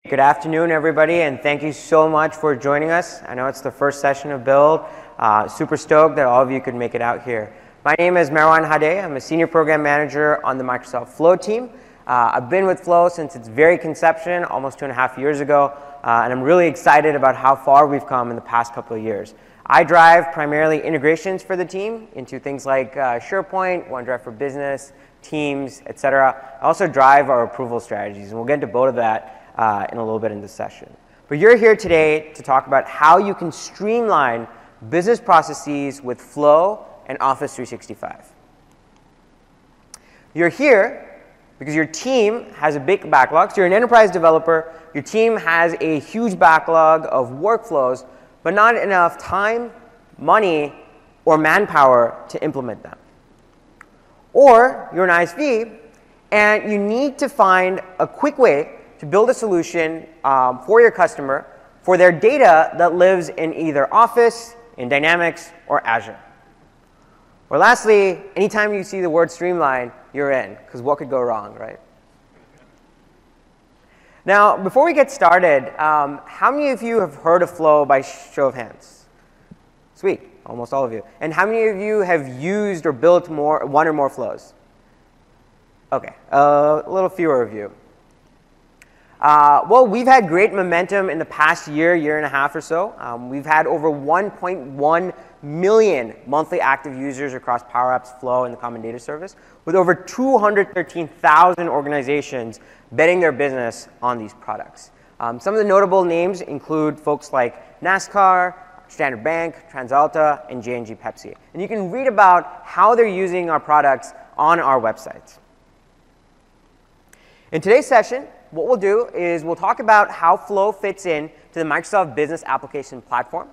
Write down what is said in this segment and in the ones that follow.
Good afternoon, everybody, and thank you so much for joining us. I know it's the first session of Build. Super stoked that all of you could make it out here. My name is Marwan Hadeh. I'm a Senior Program Manager on the Microsoft Flow team. I've been with Flow since its very conception, almost 2.5 years ago, and I'm really excited about how far we've come in the past couple of years. I drive primarily integrations for the team into things like SharePoint, OneDrive for Business, Teams, etc. I also drive our approval strategies, and we'll get into both of that in a little bit in this session. But you're here today to talk about how you can streamline business processes with Flow and Office 365. You're here because your team has a big backlog. So you're an enterprise developer. Your team has a huge backlog of workflows, but not enough time, money, or manpower to implement them. Or you're an ISV, and you need to find a quick way to build a solution for your customer for their data that lives in either Office, in Dynamics, or Azure. Or lastly, anytime you see the word Streamline, you're in, because what could go wrong, right? Now, before we get started, how many of you have heard of Flow by show of hands? Sweet, almost all of you. And how many of you have used or built one or more flows? OK, a little fewer of you. Well, we've had great momentum in the past year and a half or so. We've had over 1.1 million monthly active users across Power Apps, Flow, and the Common Data Service, with over 213,000 organizations betting their business on these products. Some of the notable names include folks like NASCAR, Standard Bank, TransAlta, and J&J Pepsi. And you can read about how they're using our products on our websites. In today's session, what we'll do is we'll talk about how Flow fits in to the Microsoft Business Application Platform.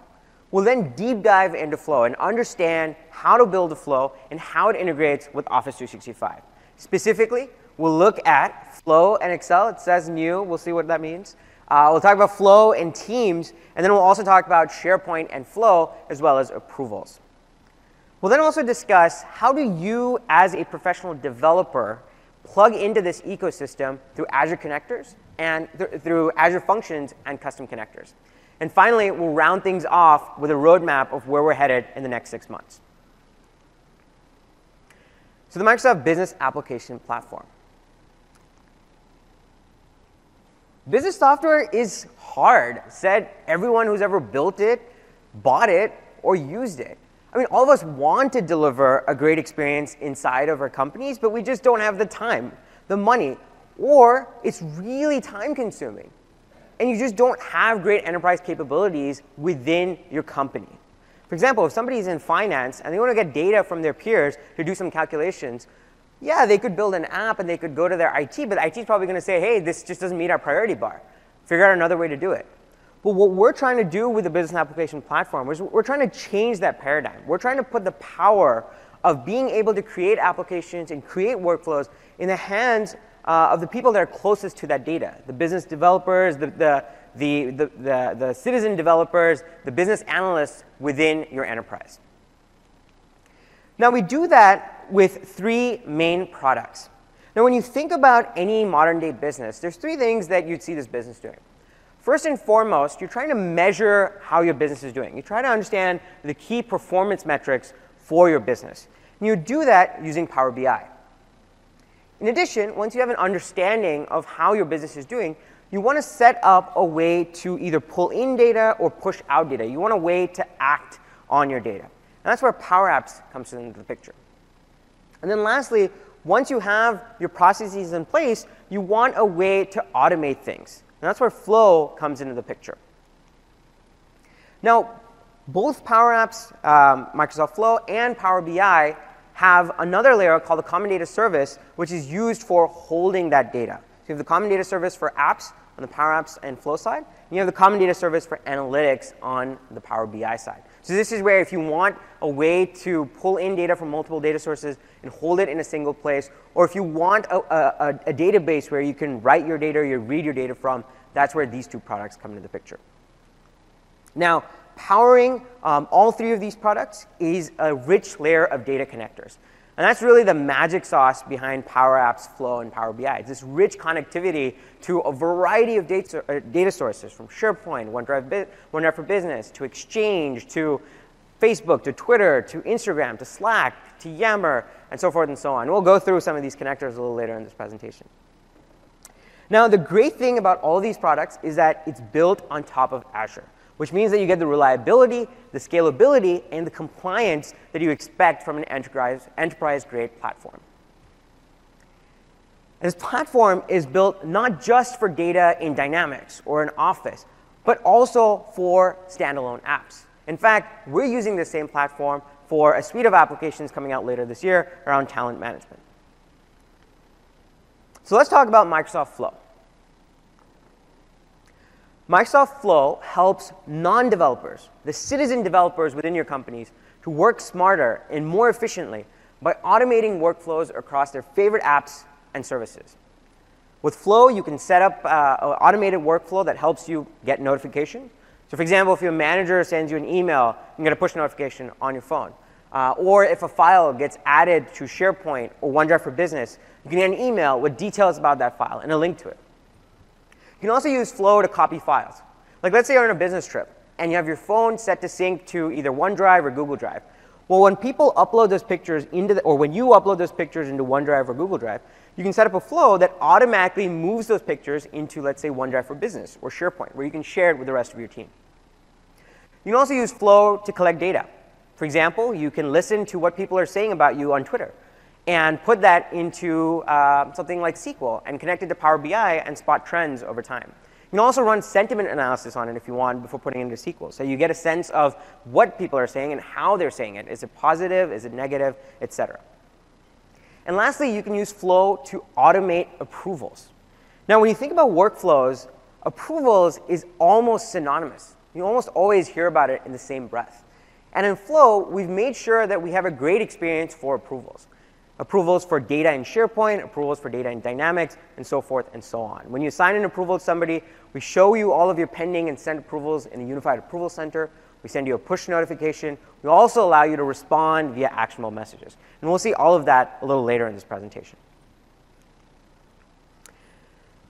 We'll then deep dive into Flow and understand how to build a Flow and how it integrates with Office 365. Specifically, we'll look at Flow and Excel. It says new. We'll see what that means. We'll talk about Flow and Teams, and then we'll also talk about SharePoint and Flow, as well as approvals. We'll then also discuss how do you, as a professional developer, plug into this ecosystem through Azure connectors and through Azure Functions and custom connectors. And finally, we'll round things off with a roadmap of where we're headed in the next 6 months. So the Microsoft Business Application Platform. Business software is hard, said everyone who's ever built it, bought it, or used it. I mean, all of us want to deliver a great experience inside of our companies, but we just don't have the time, the money, or it's really time-consuming. And you just don't have great enterprise capabilities within your company. For example, if somebody's in finance and they want to get data from their peers to do some calculations, yeah, they could build an app and they could go to their IT, but the IT is probably going to say, hey, this just doesn't meet our priority bar. Figure out another way to do it. But what we're trying to do with the Business Application Platform is we're trying to change that paradigm. We're trying to put the power of being able to create applications and create workflows in the hands of the people that are closest to that data, the business developers, the citizen developers, the business analysts within your enterprise. Now, we do that with 3 main products. Now, when you think about any modern-day business, there's 3 things that you'd see this business doing. First and foremost, you're trying to measure how your business is doing. You try to understand the key performance metrics for your business. And you do that using Power BI. In addition, once you have an understanding of how your business is doing, you want to set up a way to either pull in data or push out data. You want a way to act on your data. And that's where Power Apps comes into the picture. And then lastly, once you have your processes in place, you want a way to automate things. And that's where Flow comes into the picture. Now, both Power Apps, Microsoft Flow, and Power BI have another layer called the Common Data Service, which is used for holding that data. So you have the Common Data Service for apps on the Power Apps and Flow side. And you have the Common Data Service for analytics on the Power BI side. So this is where if you want a way to pull in data from multiple data sources and hold it in a single place, or if you want a database where you can write your data or you read your data from, that's where these 2 products come into the picture. Now, powering all 3 of these products is a rich layer of data connectors. And that's really the magic sauce behind Power Apps, Flow, and Power BI. It's this rich connectivity to a variety of data sources, from SharePoint, OneDrive for Business, to Exchange, to Facebook, to Twitter, to Instagram, to Slack, to Yammer, and so forth and so on. We'll go through some of these connectors a little later in this presentation. Now, the great thing about all of these products is that it's built on top of Azure, which means that you get the reliability, the scalability, and the compliance that you expect from an enterprise-grade platform. And this platform is built not just for data in Dynamics or in Office, but also for standalone apps. In fact, we're using the same platform for a suite of applications coming out later this year around talent management. So let's talk about Microsoft Flow. Microsoft Flow helps non-developers, the citizen developers within your companies, to work smarter and more efficiently by automating workflows across their favorite apps and services. With Flow, you can set up an automated workflow that helps you get notification. So for example, if your manager sends you an email, you get a push notification on your phone. Or if a file gets added to SharePoint or OneDrive for Business, you can get an email with details about that file and a link to it. You can also use Flow to copy files. Like let's say you're on a business trip and you have your phone set to sync to either OneDrive or Google Drive. Well, when people upload those pictures or when you upload those pictures into OneDrive or Google Drive, you can set up a flow that automatically moves those pictures into, let's say, OneDrive for Business or SharePoint, where you can share it with the rest of your team. You can also use Flow to collect data. For example, you can listen to what people are saying about you on Twitter and put that into something like SQL and connect it to Power BI and spot trends over time. You can also run sentiment analysis on it if you want before putting it into SQL. So you get a sense of what people are saying and how they're saying it. Is it positive? Is it negative? Et cetera. And lastly, you can use Flow to automate approvals. Now, when you think about workflows, approvals is almost synonymous. You almost always hear about it in the same breath. And in Flow, we've made sure that we have a great experience for approvals. Approvals for data in SharePoint, approvals for data in Dynamics, and so forth and so on. When you assign an approval to somebody, we show you all of your pending and sent approvals in a unified approval center. We send you a push notification. We also allow you to respond via actionable messages. And we'll see all of that a little later in this presentation.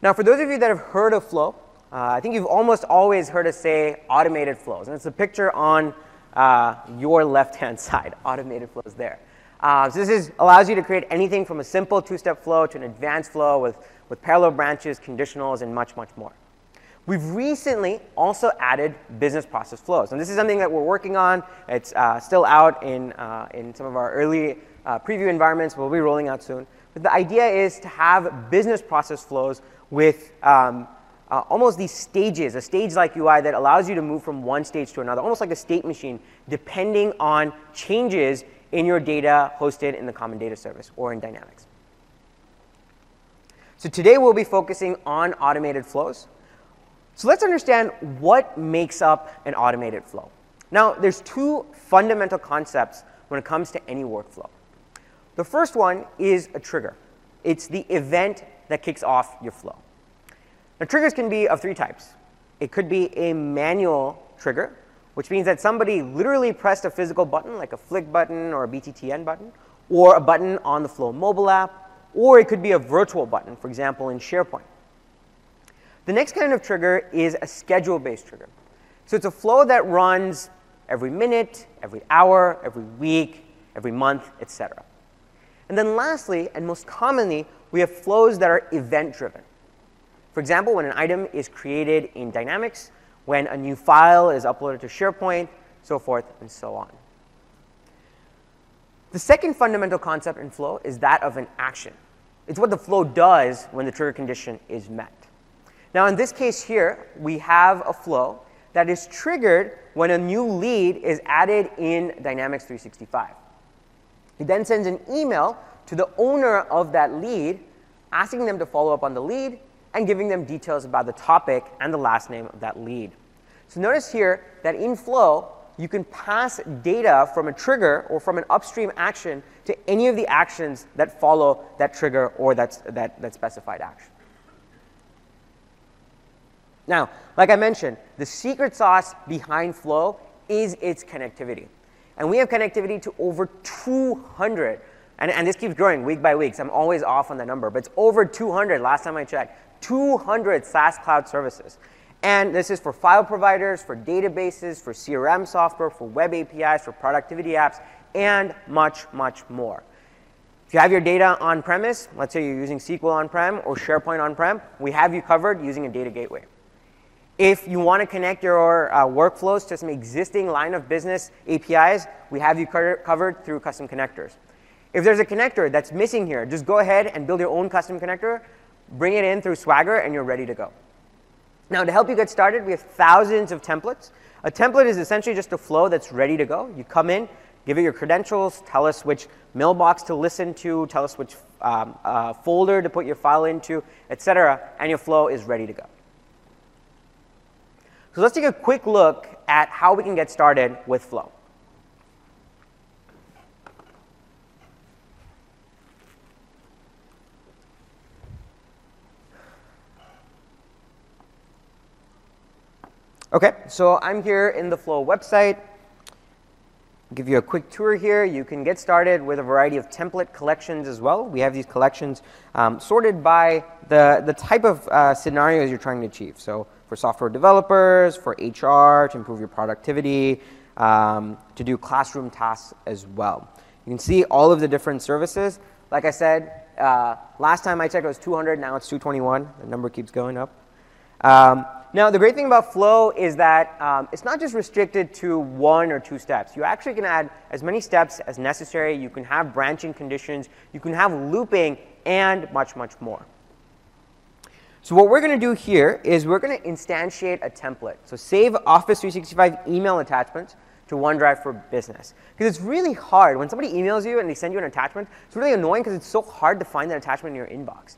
Now, for those of you that have heard of Flow, I think you've almost always heard us say automated flows. And it's a picture on your left-hand side, automated flows there. So this allows you to create anything from a simple two-step flow to an advanced flow with parallel branches, conditionals, and much, much more. We've recently also added business process flows. And this is something that we're working on. It's still out in some of our early preview environments. We'll be rolling out soon. But the idea is to have business process flows with almost these stages, a stage-like UI that allows you to move from one stage to another, almost like a state machine, depending on changes in your data hosted in the Common Data Service or in Dynamics. So today we'll be focusing on automated flows. So let's understand what makes up an automated flow. Now, there's two fundamental concepts when it comes to any workflow. The first one is a trigger. It's the event that kicks off your flow. Now, triggers can be of three types. It could be a manual trigger, which means that somebody literally pressed a physical button, like a flick button or a BTTN button, or a button on the Flow mobile app, or it could be a virtual button, for example, in SharePoint. The next kind of trigger is a schedule-based trigger. So it's a flow that runs every minute, every hour, every week, every month, etc. And then lastly, and most commonly, we have flows that are event-driven. For example, when an item is created in Dynamics, when a new file is uploaded to SharePoint, so forth and so on. The second fundamental concept in Flow is that of an action. It's what the flow does when the trigger condition is met. Now, in this case here, we have a flow that is triggered when a new lead is added in Dynamics 365. It then sends an email to the owner of that lead, asking them to follow up on the lead and giving them details about the topic and the last name of that lead. So notice here that in Flow, you can pass data from a trigger or from an upstream action to any of the actions that follow that trigger or that specified action. Now, like I mentioned, the secret sauce behind Flow is its connectivity. And we have connectivity to over 200 And this keeps growing week by week, so I'm always off on the number, but it's over 200 last time I checked. 200 SaaS cloud services. And this is for file providers, for databases, for CRM software, for web APIs, for productivity apps, and much, much more. If you have your data on-premise, let's say you're using SQL on-prem or SharePoint on-prem, we have you covered using a data gateway. If you want to connect your workflows to some existing line of business APIs, we have you covered through custom connectors. If there's a connector that's missing here, just go ahead and build your own custom connector, bring it in through Swagger, and you're ready to go. Now, to help you get started, we have thousands of templates. A template is essentially just a flow that's ready to go. You come in, give it your credentials, tell us which mailbox to listen to, tell us which folder to put your file into, etc., and your flow is ready to go. So let's take a quick look at how we can get started with Flow. OK, so I'm here in the Flow website. I'll give you a quick tour here. You can get started with a variety of template collections as well. We have these collections sorted by the type of scenarios you're trying to achieve. So for software developers, for HR, to improve your productivity, to do classroom tasks as well. You can see all of the different services. Like I said, last time I checked it was 200, now it's 221. The number keeps going up. Now, the great thing about Flow is that it's not just restricted to 1 or 2 steps. You actually can add as many steps as necessary. You can have branching conditions. You can have looping and much, much more. So what we're going to do here is we're going to instantiate a template. So save Office 365 email attachments to OneDrive for Business. Because it's really hard. When somebody emails you and they send you an attachment, it's really annoying because it's so hard to find that attachment in your inbox.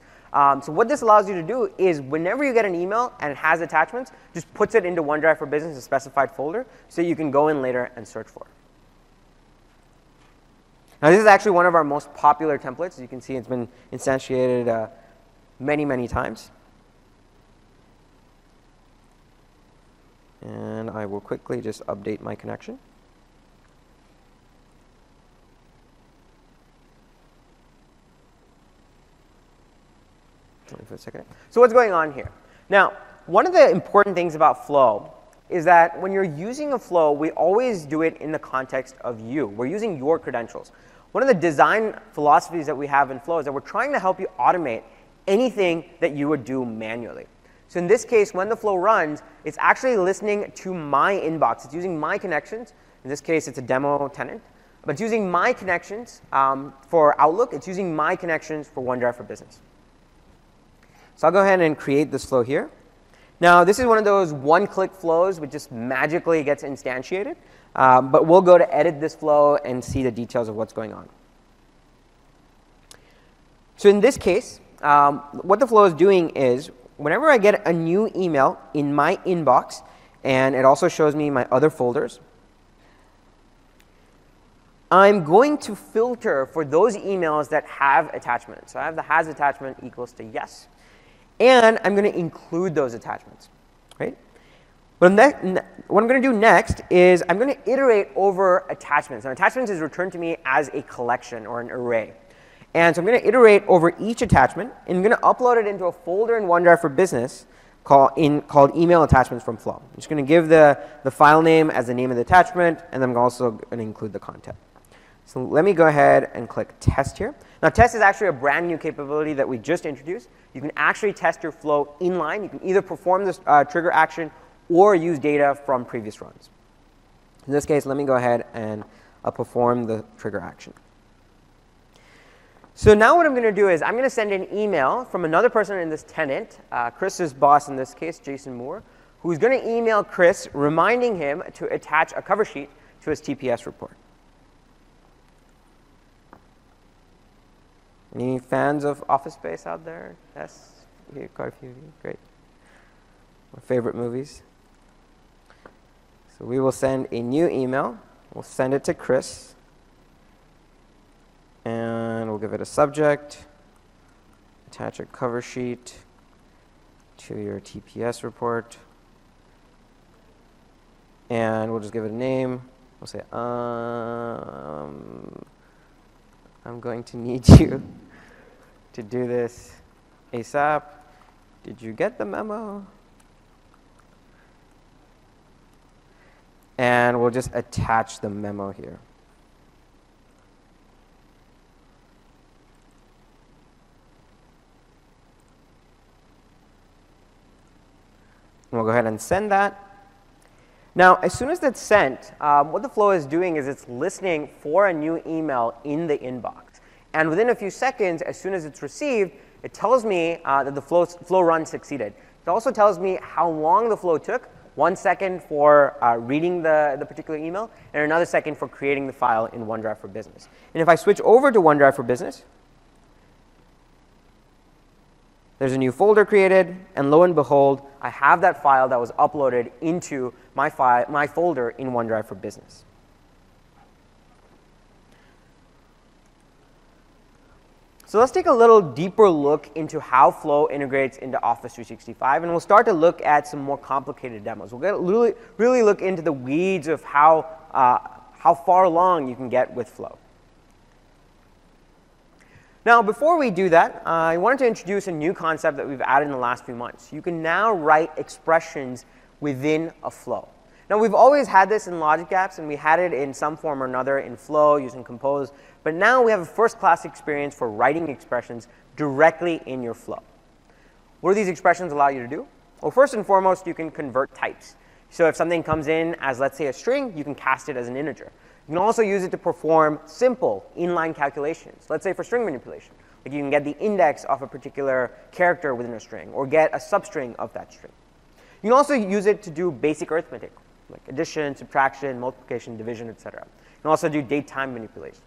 So what this allows you to do is whenever you get an email and it has attachments, just puts it into OneDrive for Business, a specified folder, so you can go in later and search for it. Now, this is actually one of our most popular templates. As you can see, it's been instantiated many, many times. And I will quickly just update my connection. For a second. So what's going on here? Now, one of the important things about Flow is that when you're using a flow, we always do it in the context of you. We're using your credentials. One of the design philosophies that we have in Flow is that we're trying to help you automate anything that you would do manually. So in this case, when the flow runs, it's actually listening to my inbox. It's using my connections. In this case, it's a demo tenant. But it's using my connections for Outlook. It's using my connections for OneDrive for Business. So I'll go ahead and create this flow here. Now, this is one of those one-click flows which just magically gets instantiated. But we'll go to edit this flow and see the details of what's going on. So in this case, what the flow is doing is whenever I get a new email in my inbox, and it also shows me my other folders, I'm going to filter for those emails that have attachments. So I have the has attachment equals to yes. And I'm going to include those attachments, right? But what I'm going to do next is I'm going to iterate over attachments. Now, attachments is returned to me as a collection or an array. And so I'm going to iterate over each attachment, and I'm going to upload it into a folder in OneDrive for Business called email attachments from Flow. I'm just going to give the file name as the name of the attachment, and I'm also going to include the content. So let me go ahead and click Test here. Now, Test is actually a brand new capability that we just introduced. You can actually test your flow inline. You can either perform this trigger action or use data from previous runs. In this case, let me go ahead and perform the trigger action. So now what I'm going to do is I'm going to send an email from another person in this tenant, Chris's boss in this case, Jason Moore, who's going to email Chris reminding him to attach a cover sheet to his TPS report. Any fans of Office Space out there? Yes? Quite a few of you. Great. My favorite movies. So we will send a new email. We'll send it to Chris. And we'll give it a subject. Attach a cover sheet to your TPS report. And we'll just give it a name. We'll say, I'm going to need you to do this ASAP. Did you get the memo? And we'll just attach the memo here. And we'll go ahead and send that. Now, as soon as that's sent, what the flow is doing is it's listening for a new email in the inbox. And within a few seconds, as soon as it's received, it tells me that the flow run succeeded. It also tells me how long the flow took, 1 second for reading the particular email, and another second for creating the file in OneDrive for Business. And if I switch over to OneDrive for Business, there's a new folder created, and lo and behold, I have that file that was uploaded into my folder in OneDrive for Business. So let's take a little deeper look into how Flow integrates into Office 365, and we'll start to look at some more complicated demos. We'll really look into the weeds of how far along you can get with Flow. Now, before we do that, I wanted to introduce a new concept that we've added in the last few months. You can now write expressions within a flow. Now, we've always had this in Logic Apps, and we had it in some form or another in Flow using Compose. But now we have a first-class experience for writing expressions directly in your flow. What do these expressions allow you to do? Well, first and foremost, you can convert types. So if something comes in as, let's say, a string, you can cast it as an integer. You can also use it to perform simple inline calculations, let's say for string manipulation. Like you can get the index of a particular character within a string, or get a substring of that string. You can also use it to do basic arithmetic, like addition, subtraction, multiplication, division, etc. You can also do date-time manipulation.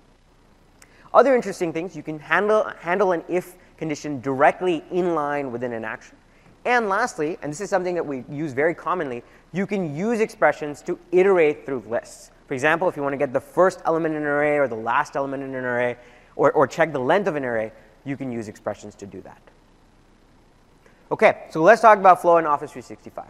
Other interesting things, you can handle an if condition directly in line within an action. And lastly, and this is something that we use very commonly, you can use expressions to iterate through lists. For example, if you want to get the first element in an array or the last element in an array, or check the length of an array, you can use expressions to do that. OK, so let's talk about Flow in Office 365.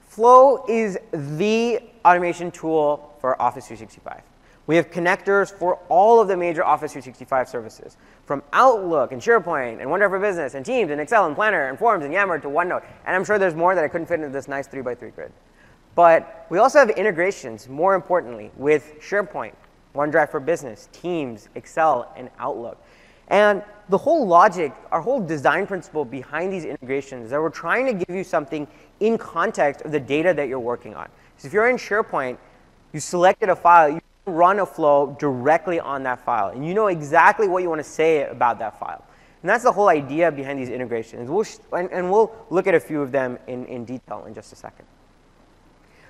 Flow is the automation tool for Office 365. We have connectors for all of the major Office 365 services, from Outlook and SharePoint and OneDrive for Business and Teams and Excel and Planner and Forms and Yammer to OneNote. And I'm sure there's more that I couldn't fit into this nice 3x3 grid. But we also have integrations, more importantly, with SharePoint, OneDrive for Business, Teams, Excel, and Outlook. And the whole logic, our whole design principle behind these integrations is that we're trying to give you something in context of the data that you're working on. So if you're in SharePoint, you selected a file, you run a flow directly on that file, and you know exactly what you want to say about that file. And that's the whole idea behind these integrations. We'll look at a few of them in detail in just a second.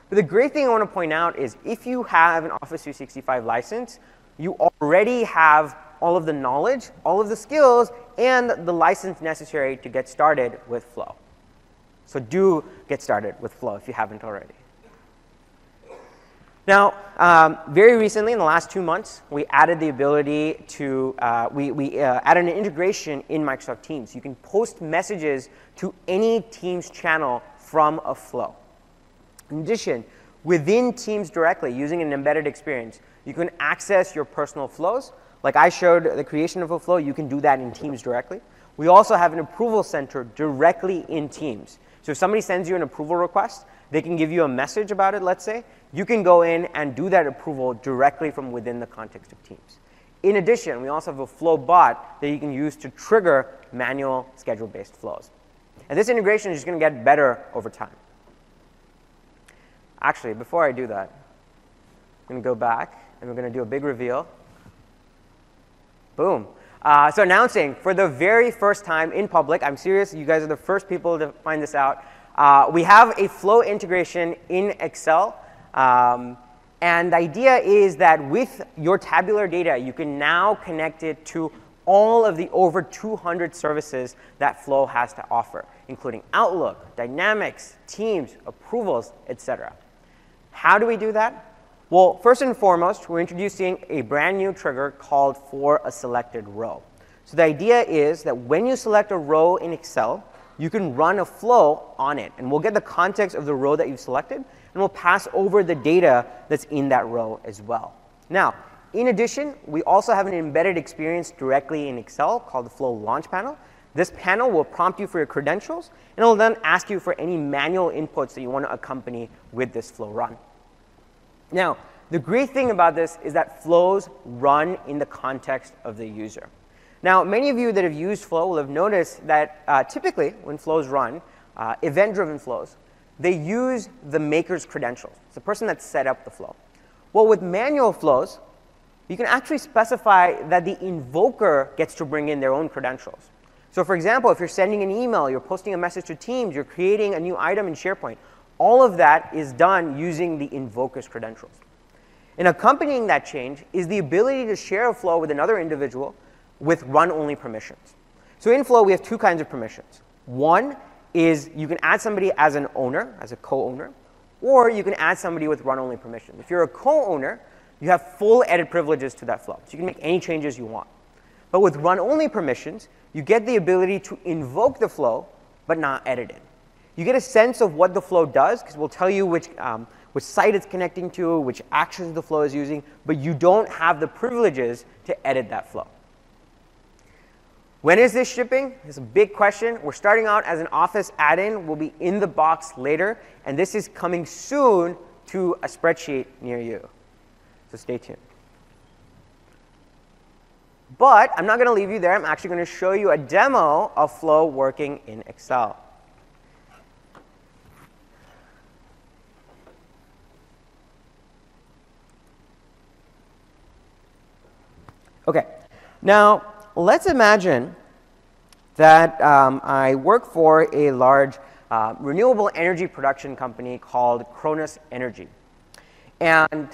But the great thing I want to point out is if you have an Office 365 license, you already have all of the knowledge, all of the skills, and the license necessary to get started with Flow. So do get started with Flow if you haven't already. Now, very recently, in the last 2 months, we added the ability to, added an integration in Microsoft Teams. You can post messages to any Teams channel from a flow. In addition, within Teams directly, using an embedded experience, you can access your personal flows. Like I showed the creation of a flow, you can do that in Teams directly. We also have an approval center directly in Teams. So if somebody sends you an approval request, they can give you a message about it, let's say. You can go in and do that approval directly from within the context of Teams. In addition, we also have a flow bot that you can use to trigger manual schedule-based flows. And this integration is just going to get better over time. Actually, before I do that, I'm going to go back, and we're going to do a big reveal. Boom. So announcing, for the very first time in public, I'm serious, you guys are the first people to find this out, we have a flow integration in Excel. And the idea is that with your tabular data, you can now connect it to all of the over 200 services that Flow has to offer, including Outlook, Dynamics, Teams, approvals, etc. How do we do that? Well, first and foremost, we're introducing a brand new trigger called for a selected row. So the idea is that when you select a row in Excel, you can run a flow on it. And we'll get the context of the row that you've selected, and we'll pass over the data that's in that row as well. Now, In addition, we also have an embedded experience directly in Excel called the Flow Launch Panel. This panel will prompt you for your credentials, and it will then ask you for any manual inputs that you want to accompany with this flow run. Now, the great thing about this is that flows run in the context of the user. Now, many of you that have used Flow will have noticed that typically when flows run, event-driven flows, they use the maker's credentials. It's the person that set up the flow. Well, with manual flows, you can actually specify that the invoker gets to bring in their own credentials. So for example, if you're sending an email, you're posting a message to Teams, you're creating a new item in SharePoint, all of that is done using the invoker's credentials. And accompanying that change is the ability to share a flow with another individual with run-only permissions. So in Flow, we have two kinds of permissions. One is you can add somebody as an owner, as a co-owner, or you can add somebody with run-only permissions. If you're a co-owner, you have full edit privileges to that flow. So you can make any changes you want. But with run-only permissions, you get the ability to invoke the flow, but not edit it. You get a sense of what the flow does, because we'll tell you which site it's connecting to, which actions the flow is using, but you don't have the privileges to edit that flow. When is this shipping? It's a big question. We're starting out as an Office add-in. We'll be in the box later, and this is coming soon to a spreadsheet near you. So stay tuned. But I'm not going to leave you there. I'm actually going to show you a demo of Flow working in Excel. OK. Now, let's imagine that I work for a large renewable energy production company called Cronus Energy. And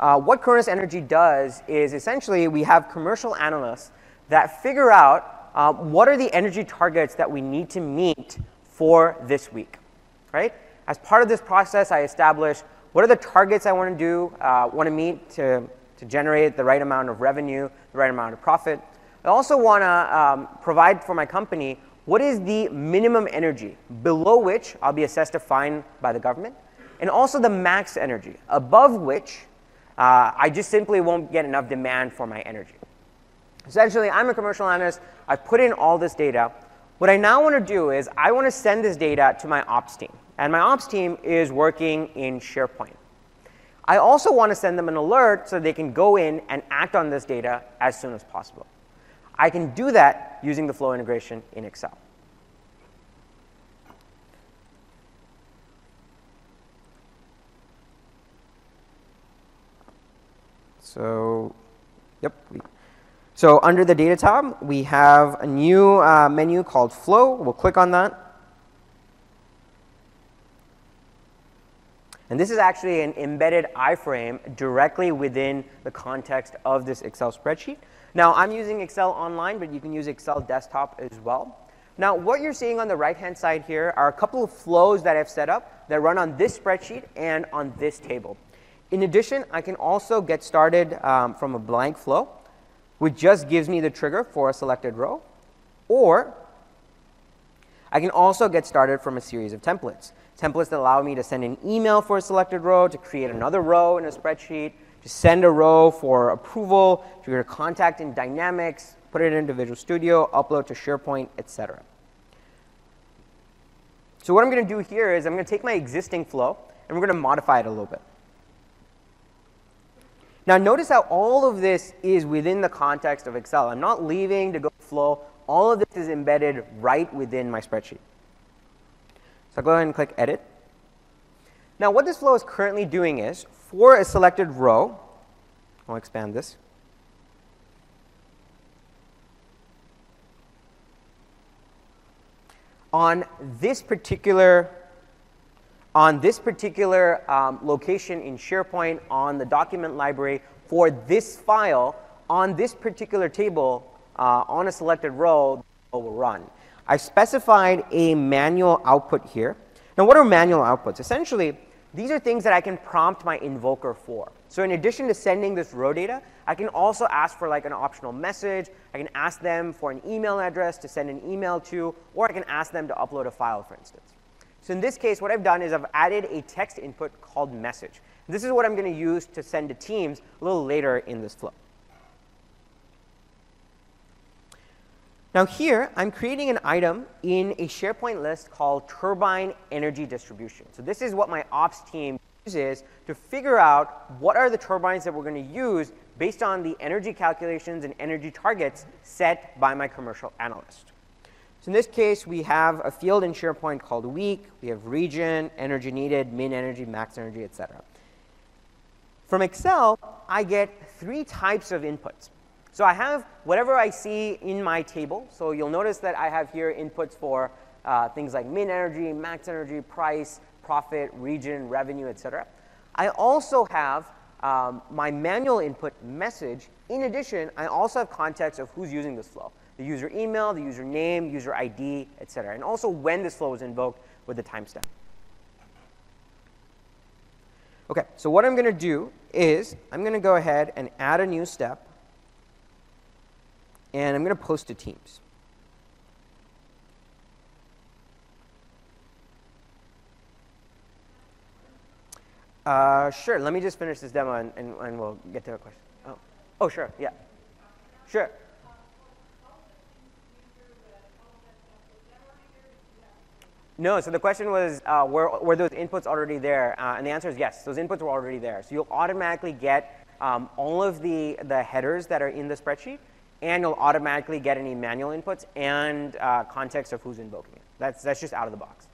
what Cronus Energy does is essentially we have commercial analysts that figure out what are the energy targets that we need to meet for this week, right? As part of this process, I establish what are the targets I want to meet to generate the right amount of revenue, the right amount of profit. I also want to provide for my company what is the minimum energy below which I'll be assessed a fine by the government, and also the max energy above which I just simply won't get enough demand for my energy. Essentially, I'm a commercial analyst. I've put in all this data. What I now want to do is I want to send this data to my ops team. And my ops team is working in SharePoint. I also want to send them an alert so they can go in and act on this data as soon as possible. I can do that using the Flow integration in Excel. So, So under the Data tab, we have a new menu called Flow. We'll click on that. And this is actually an embedded iframe directly within the context of this Excel spreadsheet. Now, I'm using Excel Online, but you can use Excel Desktop as well. Now, what you're seeing on the right-hand side here are a couple of flows that I've set up that run on this spreadsheet and on this table. In addition, I can also get started from a blank flow, which just gives me the trigger for a selected row. Or I can also get started from a series of templates. Templates that allow me to send an email for a selected row, to create another row in a spreadsheet, to send a row for approval, to create a contact in Dynamics, put it into Visual Studio, upload to SharePoint, etc. So what I'm going to do here is I'm going to take my existing flow, and we're going to modify it a little bit. Now, notice how all of this is within the context of Excel. I'm not leaving to go to Flow. All of this is embedded right within my spreadsheet. So I'll go ahead and click Edit. Now, what this flow is currently doing is, for a selected row, I'll expand this. On this particular location in SharePoint, on the document library, for this file, on this particular table, on a selected row, the flow will run. I've specified a manual output here. Now, what are manual outputs? Essentially, these are things that I can prompt my invoker for. So in addition to sending this row data, I can also ask for like an optional message. I can ask them for an email address to send an email to, or I can ask them to upload a file, for instance. So in this case, what I've done is I've added a text input called message. This is what I'm going to use to send to Teams a little later in this flow. Now here, I'm creating an item in a SharePoint list called turbine energy distribution. So this is what my ops team uses to figure out what are the turbines that we're going to use based on the energy calculations and energy targets set by my commercial analyst. So in this case, we have a field in SharePoint called week. We have region, energy needed, min energy, max energy, etc. From Excel, I get 3 types of inputs. So I have whatever I see in my table. So you'll notice that I have here inputs for things like min energy, max energy, price, profit, region, revenue, etc. I also have my manual input message. In addition, I also have context of who's using this flow. The user email, the user name, user ID, etc. And also when this flow was invoked with the timestamp. OK, so what I'm going to do is I'm going to go ahead and add a new step. And I'm going to post to Teams. Sure. Let me just finish this demo, and we'll get to a question. Oh, sure. Yeah. Sure. No, so the question was, were those inputs already there? And the answer is yes. Those inputs were already there. So you'll automatically get all of the headers that are in the spreadsheet. And you'll automatically get any manual inputs and context of who's invoking it. That's just out of the box.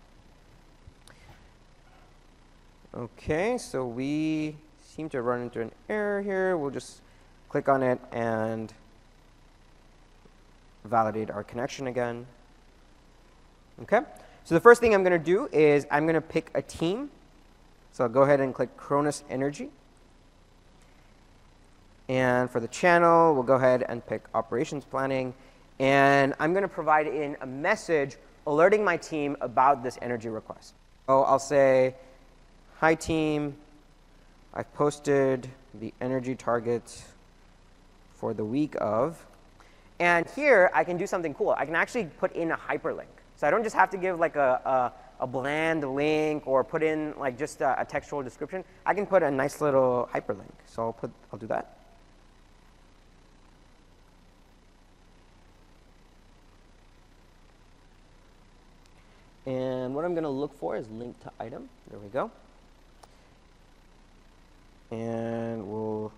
OK, so we seem to run into an error here. We'll just click on it and validate our connection again. OK, so the first thing I'm going to do is I'm going to pick a team. So I'll go ahead and click Cronus Energy. And for the channel, we'll go ahead and pick operations planning. And I'm going to provide in a message alerting my team about this energy request. So I'll say, hi, team. I've posted the energy targets for the week of. And here, I can do something cool. I can actually put in a hyperlink. So I don't just have to give like a bland link or put in like just a textual description. I can put a nice little hyperlink. So I'll do that. And what I'm going to look for is link to item. There we go. And we'll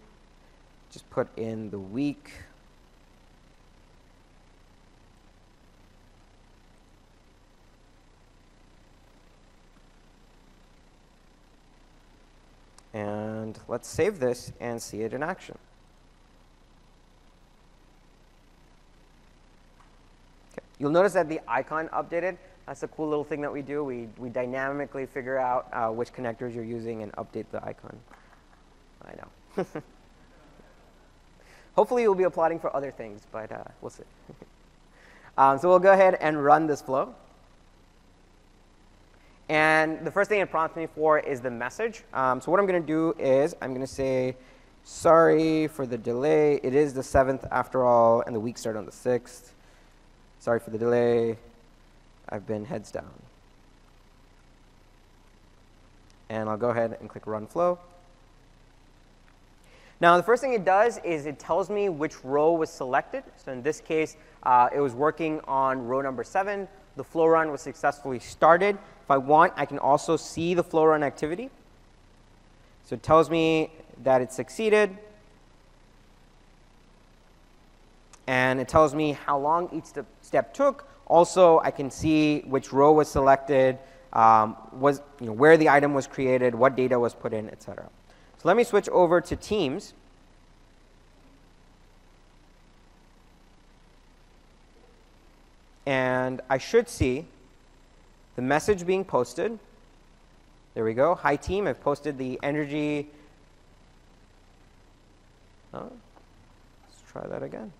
just put in the week. And let's save this and see it in action. Okay. You'll notice that the icon updated. That's a cool little thing that we do. We dynamically figure out which connectors you're using and update the icon. I know. Hopefully, you'll be applauding for other things, but we'll see. So we'll go ahead and run this flow. And the first thing it prompts me for is the message. So what I'm going to do is I'm going to say, sorry for the delay. It is the 7th after all, and the week started on the 6th. Sorry for the delay. I've been heads down. And I'll go ahead and click Run Flow. Now, the first thing it does is it tells me which row was selected. So in this case, it was working on row number 7. The flow run was successfully started. If I want, I can also see the flow run activity. So it tells me that it succeeded. And it tells me how long each step took. Also, I can see which row was selected, where the item was created, what data was put in, etc. So let me switch over to Teams. And I should see the message being posted. There we go. Hi, team. I've posted the energy. Let's try that again.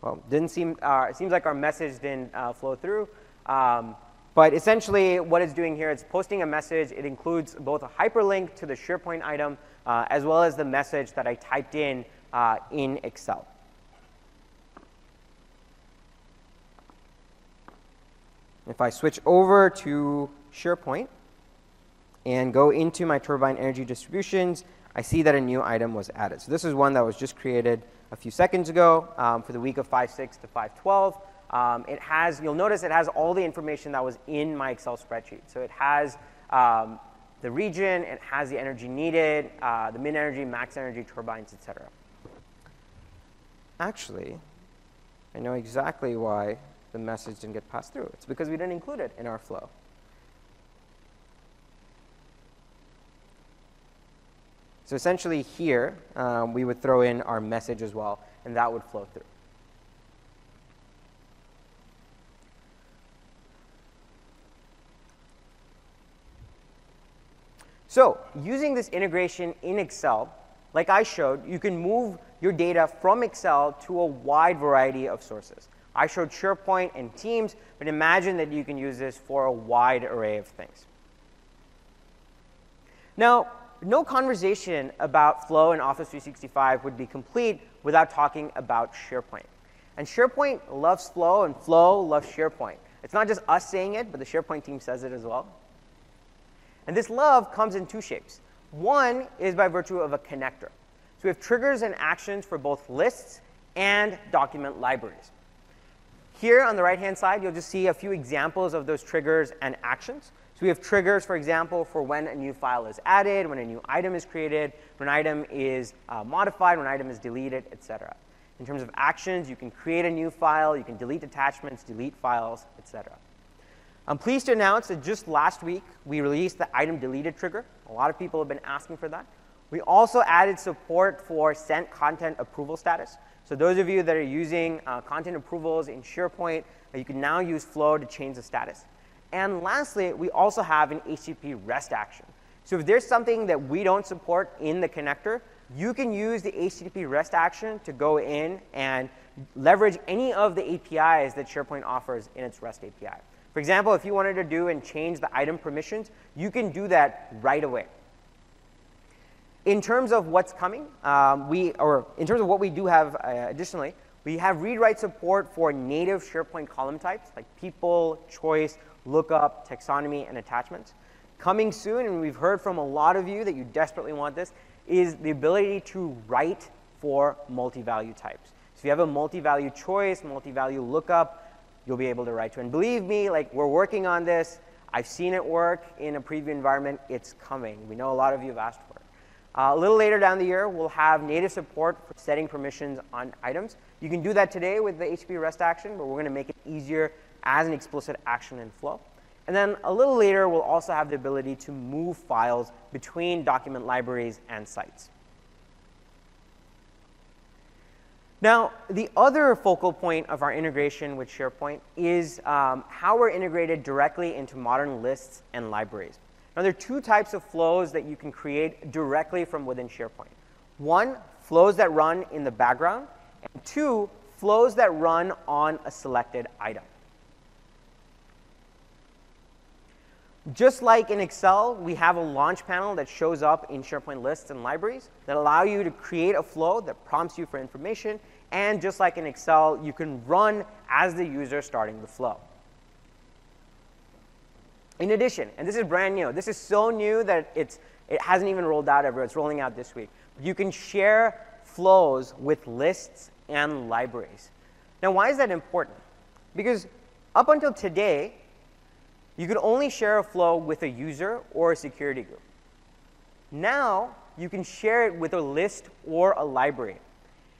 Well, didn't seem. It seems like our message didn't flow through. But essentially, what it's doing here, it's posting a message. It includes both a hyperlink to the SharePoint item, as well as the message that I typed in Excel. If I switch over to SharePoint and go into my turbine energy distributions, I see that a new item was added. So this is one that was just created a few seconds ago for the week of 5/6 to 5/12. You'll notice it has all the information that was in my Excel spreadsheet. So it has the region, it has the energy needed, the min energy, max energy, turbines, etc. Actually, I know exactly why the message didn't get passed through. It's because we didn't include it in our flow. So essentially here, we would throw in our message as well, and that would flow through. So using this integration in Excel, like I showed, you can move your data from Excel to a wide variety of sources. I showed SharePoint and Teams, but imagine that you can use this for a wide array of things. Now, no conversation about Flow in Office 365 would be complete without talking about SharePoint. And SharePoint loves Flow, and Flow loves SharePoint. It's not just us saying it, but the SharePoint team says it as well. And this love comes in two shapes. One is by virtue of a connector. So we have triggers and actions for both lists and document libraries. Here on the right-hand side, you'll just see a few examples of those triggers and actions. So we have triggers, for example, for when a new file is added, when a new item is created, when an item is modified, when an item is deleted, etc. In terms of actions, you can create a new file, you can delete attachments, delete files, etc. I'm pleased to announce that just last week, we released the item deleted trigger. A lot of people have been asking for that. We also added support for sent content approval status. So those of you that are using content approvals in SharePoint, you can now use Flow to change the status. And lastly, we also have an HTTP REST action. So if there's something that we don't support in the connector, you can use the HTTP REST action to go in and leverage any of the APIs that SharePoint offers in its REST API. For example, if you wanted to do and change the item permissions, you can do that right away. In terms of what's coming, in terms of what we do have additionally, we have read-write support for native SharePoint column types like people, choice, lookup, taxonomy, and attachments. Coming soon, and we've heard from a lot of you that you desperately want this, is the ability to write for multi-value types. So if you have a multi-value choice, multi-value lookup, you'll be able to write to. And believe me, like, we're working on this. I've seen it work in a preview environment. It's coming. We know a lot of you have asked for it. A little later down the year, we'll have native support for setting permissions on items. You can do that today with the HTTP REST action, but we're going to make it easier as an explicit action in Flow. And then a little later, we'll also have the ability to move files between document libraries and sites. Now, the other focal point of our integration with SharePoint is how we're integrated directly into modern lists and libraries. Now, there are two types of flows that you can create directly from within SharePoint. One, flows that run in the background, and two, flows that run on a selected item. Just like in Excel, we have a launch panel that shows up in SharePoint lists and libraries that allow you to create a flow that prompts you for information. And just like in Excel, you can run as the user starting the flow. In addition, and this is brand new, this is so new that it hasn't even rolled out everywhere. It's rolling out this week. You can share flows with lists and libraries. Now, why is that important? Because up until today, you could only share a flow with a user or a security group. Now, you can share it with a list or a library.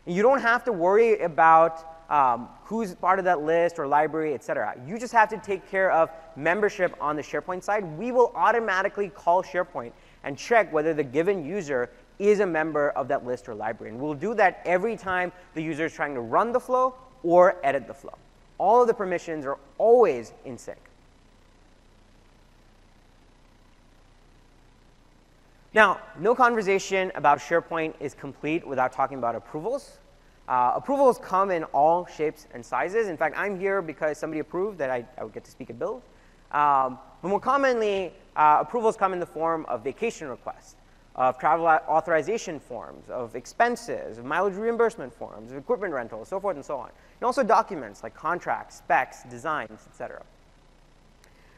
And you don't have to worry about who's part of that list or library, et cetera. You just have to take care of membership on the SharePoint side. We will automatically call SharePoint and check whether the given user is a member of that list or library. And we'll do that every time the user is trying to run the flow or edit the flow. All of the permissions are always in sync. Now, no conversation about SharePoint is complete without talking about approvals. Approvals come in all shapes and sizes. In fact, I'm here because somebody approved that I would get to speak at Build. But more commonly, approvals come in the form of vacation requests, of travel authorization forms, of expenses, of mileage reimbursement forms, of equipment rentals, so forth and so on. And also documents like contracts, specs, designs, etc.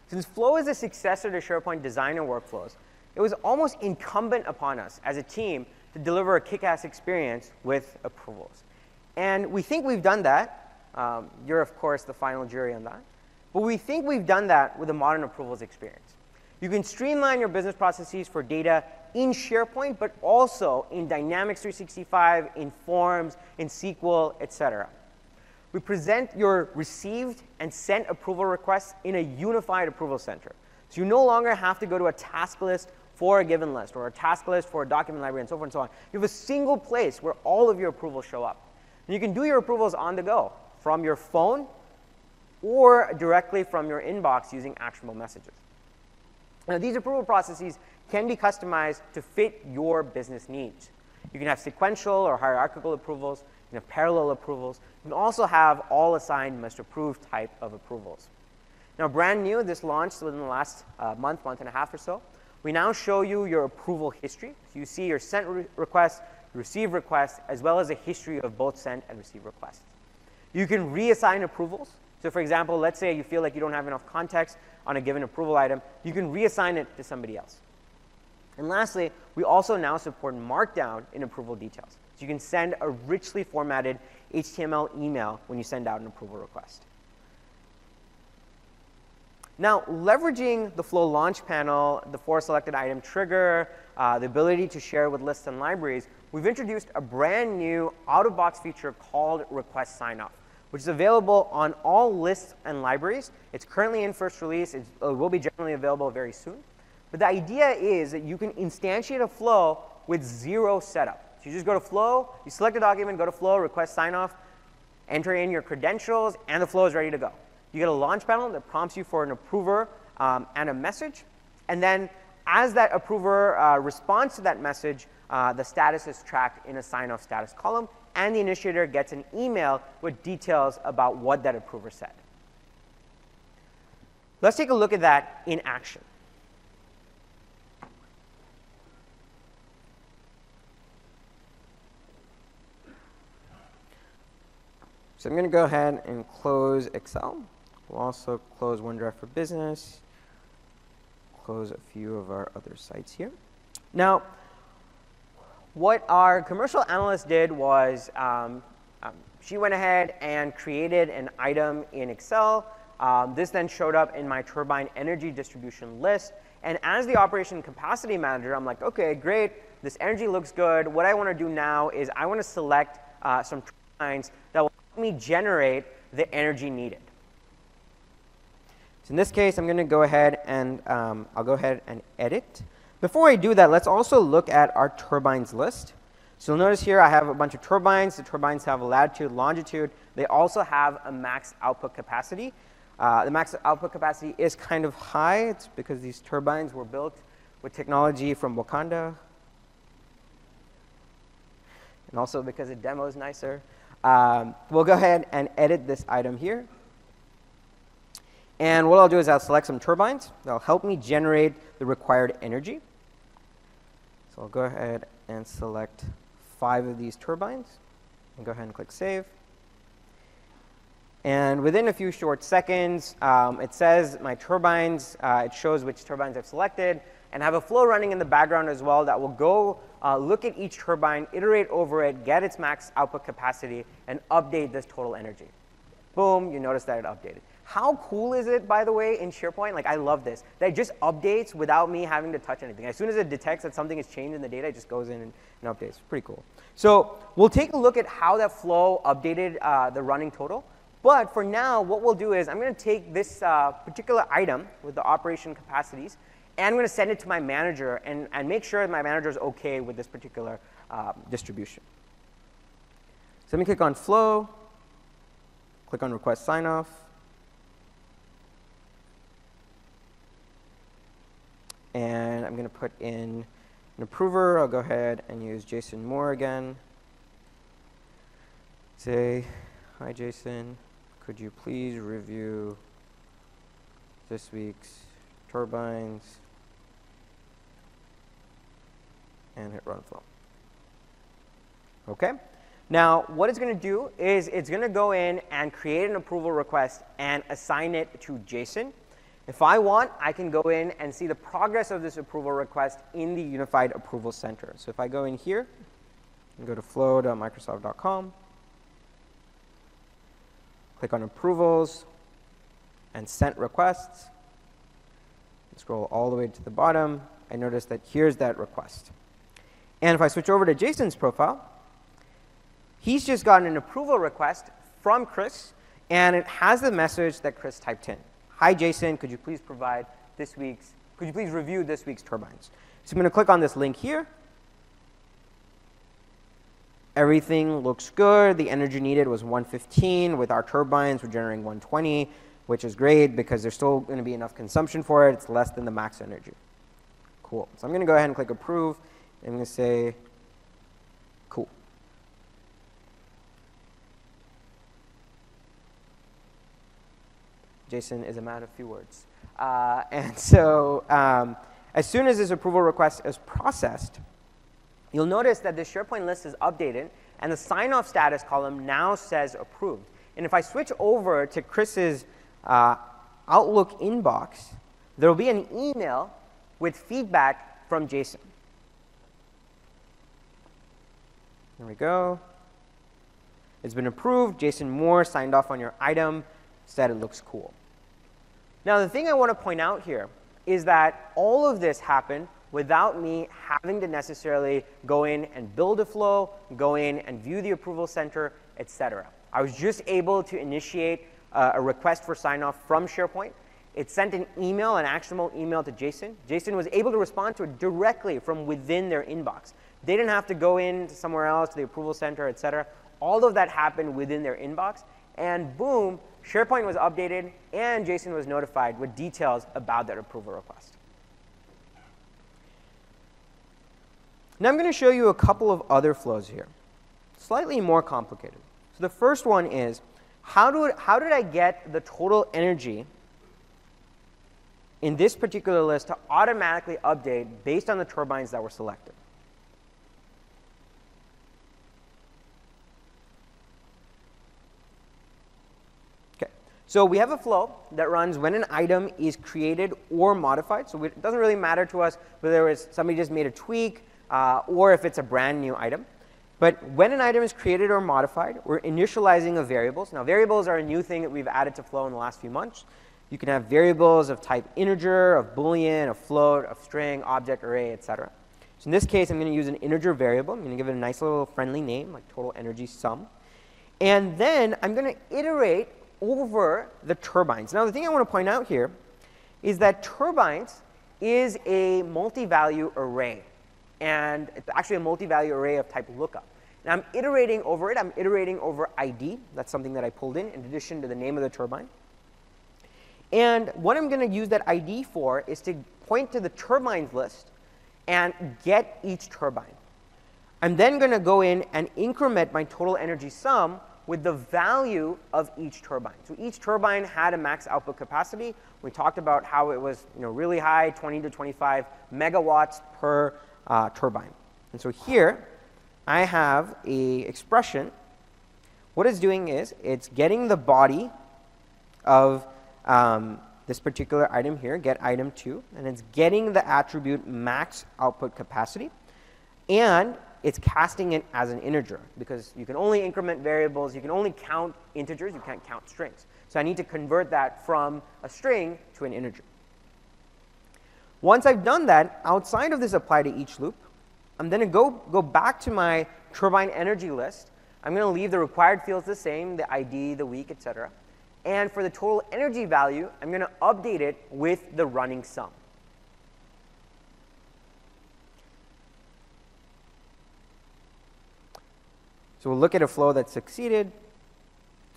Since Flow is a successor to SharePoint Designer workflows, it was almost incumbent upon us as a team to deliver a kick-ass experience with approvals. And we think we've done that. You're, of course, the final jury on that. But we think we've done that with a modern approvals experience. You can streamline your business processes for data in SharePoint, but also in Dynamics 365, in Forms, in SQL, etc. We present your received and sent approval requests in a unified approval center. So you no longer have to go to a task list for a given list or a task list for a document library and so forth and so on. You have a single place where all of your approvals show up. And you can do your approvals on the go from your phone or directly from your inbox using actionable messages. Now, these approval processes can be customized to fit your business needs. You can have sequential or hierarchical approvals. You can have parallel approvals. You can also have all assigned must approve type of approvals. Now, brand new, this launched within the last month and a half or so. We now show you your approval history. So you see your sent requests, your received requests, as well as a history of both sent and received requests. You can reassign approvals. So for example, let's say you feel like you don't have enough context on a given approval item. You can reassign it to somebody else. And lastly, we also now support Markdown in approval details. So you can send a richly formatted HTML email when you send out an approval request. Now, leveraging the Flow Launch Panel, the for selected item trigger, the ability to share with lists and libraries, we've introduced a brand new out-of-box feature called Request Sign-Off, which is available on all lists and libraries. It's currently in first release. It will be generally available very soon. But the idea is that you can instantiate a flow with zero setup. So you just go to Flow, you select a document, go to Flow, Request Sign-Off, enter in your credentials, and the flow is ready to go. You get a launch panel that prompts you for an approver and a message. And then as that approver responds to that message, the status is tracked in a sign-off status column, and the initiator gets an email with details about what that approver said. Let's take a look at that in action. So I'm going to go ahead and close Excel. We'll also close OneDrive for Business, close a few of our other sites here. Now, what our commercial analyst did was she went ahead and created an item in Excel. This then showed up in my turbine energy distribution list. And as the operation capacity manager, I'm like, OK, great. This energy looks good. What I want to do now is I want to select some turbines that will help me generate the energy needed. So in this case, I'm going to go ahead and I'll go ahead and edit. Before I do that, let's also look at our turbines list. So you'll notice here I have a bunch of turbines. The turbines have a latitude, longitude. They also have a max output capacity. The max output capacity is kind of high. It's because these turbines were built with technology from Wakanda. And also because the demo is nicer. We'll go ahead and edit this item here. And what I'll do is I'll select some turbines. That'll help me generate the required energy. So I'll go ahead and select 5 of these turbines. And go ahead and click Save. And within a few short seconds, it says my turbines. It shows which turbines I've selected. And have a flow running in the background as well that will go look at each turbine, iterate over it, get its max output capacity, and update this total energy. Boom, you notice that it updated. How cool is it, by the way, in SharePoint? Like, I love this. That it just updates without me having to touch anything. As soon as it detects that something has changed in the data, it just goes in and updates. Pretty cool. So we'll take a look at how that flow updated the running total. But for now, what we'll do is I'm going to take this particular item with the operation capacities, and I'm going to send it to my manager and make sure that my manager is OK with this particular distribution. So let me click on Flow, click on Request Sign-Off. And I'm going to put in an approver. I'll go ahead and use Jason Moore again. Say, hi, Jason. Could you please review this week's turbines and hit Run Flow. OK. Now, what it's going to do is it's going to go in and create an approval request and assign it to Jason. If I want, I can go in and see the progress of this approval request in the Unified Approval Center. So if I go in here and go to flow.microsoft.com, click on Approvals and Sent Requests, scroll all the way to the bottom, I notice that here's that request. And if I switch over to Jason's profile, he's just gotten an approval request from Chris, and it has the message that Chris typed in. Hi, Jason, could you please review this week's turbines? So I'm going to click on this link here. Everything looks good. The energy needed was 115. With our turbines, we're generating 120, which is great because there's still going to be enough consumption for it. It's less than the max energy. Cool. So I'm going to go ahead and click Approve. I'm going to say, cool. Jason is a man of few words. And so as soon as this approval request is processed, you'll notice that the SharePoint list is updated, and the sign-off status column now says approved. And if I switch over to Chris's Outlook inbox, there will be an email with feedback from Jason. There we go. It's been approved. Jason Moore signed off on your item, said it looks cool. Now, the thing I want to point out here is that all of this happened without me having to necessarily go in and build a flow, go in and view the approval center, etc. I was just able to initiate a request for sign-off from SharePoint. It sent an email, an actionable email to Jason. Jason was able to respond to it directly from within their inbox. They didn't have to go in to somewhere else, to the approval center, etc. All of that happened within their inbox. And boom, SharePoint was updated, and Jason was notified with details about that approval request. Now I'm going to show you a couple of other flows here, slightly more complicated. So the first one is, how did I get the total energy in this particular list to automatically update based on the turbines that were selected? So we have a flow that runs when an item is created or modified. So it doesn't really matter to us whether it's somebody just made a tweak or if it's a brand new item. But when an item is created or modified, we're initializing of variables. Now, variables are a new thing that we've added to Flow in the last few months. You can have variables of type integer, of Boolean, of float, of string, object, array, etc. So in this case, I'm going to use an integer variable. I'm going to give it a nice little friendly name, like total energy sum. And then I'm going to iterate over the turbines. Now, the thing I want to point out here is that turbines is a multi-value array. And it's actually a multi-value array of type lookup. And I'm iterating over it. I'm iterating over ID. That's something that I pulled in addition to the name of the turbine. And what I'm going to use that ID for is to point to the turbines list and get each turbine. I'm then going to go in and increment my total energy sum with the value of each turbine. So each turbine had a max output capacity. We talked about how it was really high, 20 to 25 megawatts per turbine. And so here, I have an expression. What it's doing is it's getting the body of this particular item here, get item 2, and it's getting the attribute max output capacity, and it's casting it as an integer, because you can only increment variables, you can only count integers, you can't count strings. So I need to convert that from a string to an integer. Once I've done that, outside of this apply to each loop, I'm going to go back to my turbine energy list. I'm going to leave the required fields the same, the ID, the week, etc. And for the total energy value, I'm going to update it with the running sum. So we'll look at a flow that succeeded.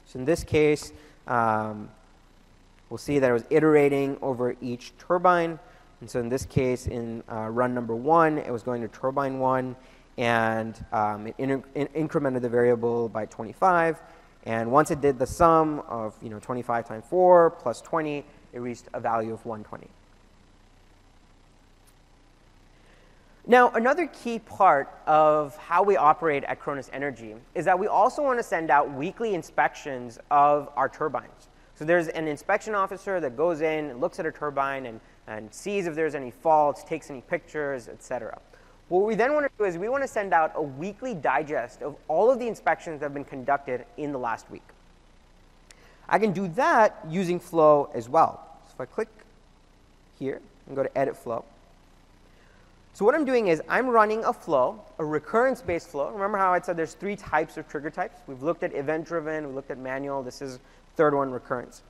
So in this case, we'll see that it was iterating over each turbine. And so in this case, in run number 1, it was going to turbine 1, and it incremented the variable by 25. And once it did the sum of 25 times 4 plus 20, it reached a value of 120. Now, another key part of how we operate at Cronus Energy is that we also want to send out weekly inspections of our turbines. So there's an inspection officer that goes in, looks at a turbine, and sees if there's any faults, takes any pictures, etc. What we then want to do is we want to send out a weekly digest of all of the inspections that have been conducted in the last week. I can do that using Flow as well. So if I click here and go to Edit Flow. So what I'm doing is I'm running a flow, a recurrence-based flow. Remember how I said there's 3 types of trigger types? We've looked at event-driven, we looked at manual. This is third one, recurrence.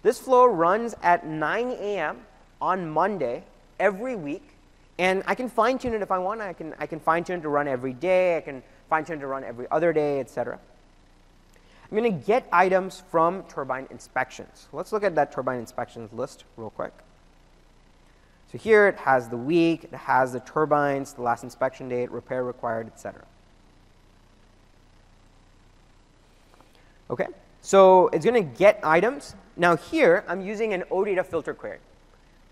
This flow runs at 9 a.m. on Monday every week. And I can fine-tune it if I want. I can fine-tune it to run every day. I can fine-tune it to run every other day, etc. I'm going to get items from turbine inspections. Let's look at that turbine inspections list real quick. So here it has the week, it has the turbines, the last inspection date, repair required, etc. Okay, so it's going to get items. Now here, I'm using an OData filter query.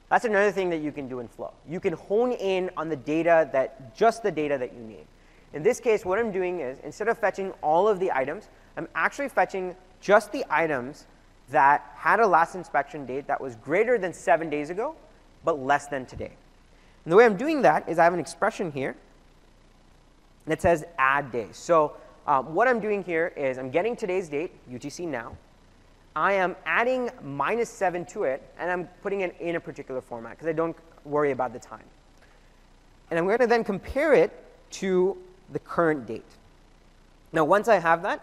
That's another thing that you can do in Flow. You can hone in on the data just the data that you need. In this case, what I'm doing is, instead of fetching all of the items, I'm actually fetching just the items that had a last inspection date that was greater than 7 days ago, but less than today. And the way I'm doing that is I have an expression here that says add days. So what I'm doing here is I'm getting today's date, UTC now. I am adding -7 to it, and I'm putting it in a particular format because I don't worry about the time. And I'm going to then compare it to the current date. Now, once I have that,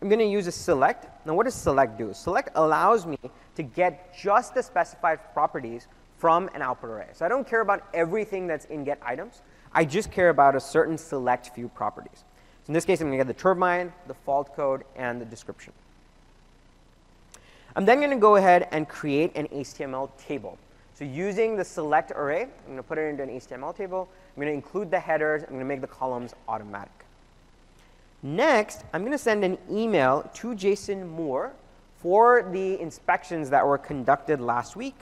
I'm going to use a select. Now, what does select do? Select allows me to get just the specified properties from an output array. So I don't care about everything that's in get items. I just care about a certain select few properties. So in this case, I'm going to get the turbine, the fault code, and the description. I'm then going to go ahead and create an HTML table. So using the select array, I'm going to put it into an HTML table. I'm going to include the headers. I'm going to make the columns automatic. Next, I'm going to send an email to Jason Moore for the inspections that were conducted last week.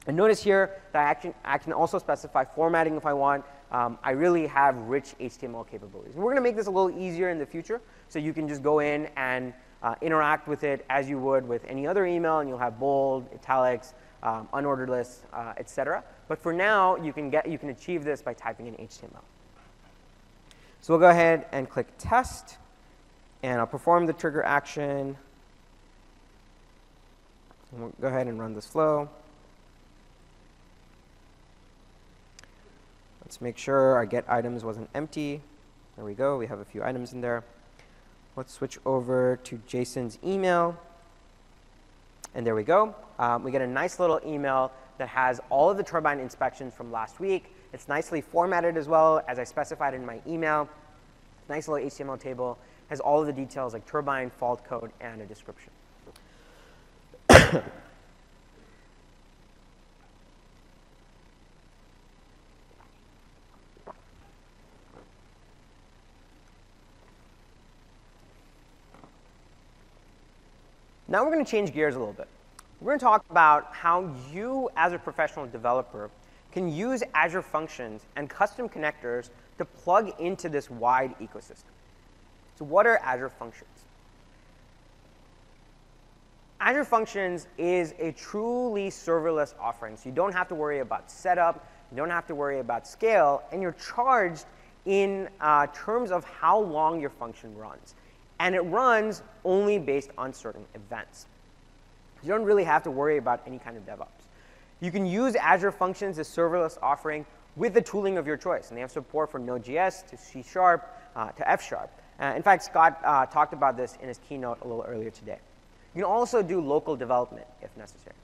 And notice here that I can also specify formatting if I want. I really have rich HTML capabilities. And we're going to make this a little easier in the future, so you can just go in and interact with it as you would with any other email, and you'll have bold, italics, unordered lists, etc. But for now, you can achieve this by typing in HTML. So we'll go ahead and click Test, and I'll perform the trigger action. And we'll go ahead and run this flow. Let's make sure our get items wasn't empty. There we go. We have a few items in there. Let's switch over to Jason's email. And there we go. We get a nice little email that has all of the turbine inspections from last week. It's nicely formatted as well, as I specified in my email. Nice little HTML table. Has all of the details like turbine, fault code, and a description. Now we're going to change gears a little bit. We're going to talk about how you, as a professional developer, can use Azure Functions and custom connectors to plug into this wide ecosystem. So what are Azure Functions? Azure Functions is a truly serverless offering. So you don't have to worry about setup, you don't have to worry about scale, and you're charged in terms of how long your function runs. And it runs only based on certain events. You don't really have to worry about any kind of DevOps. You can use Azure Functions as serverless offering with the tooling of your choice. And they have support for Node.js to C# to F#. In fact, Scott talked about this in his keynote a little earlier today. You can also do local development if necessary.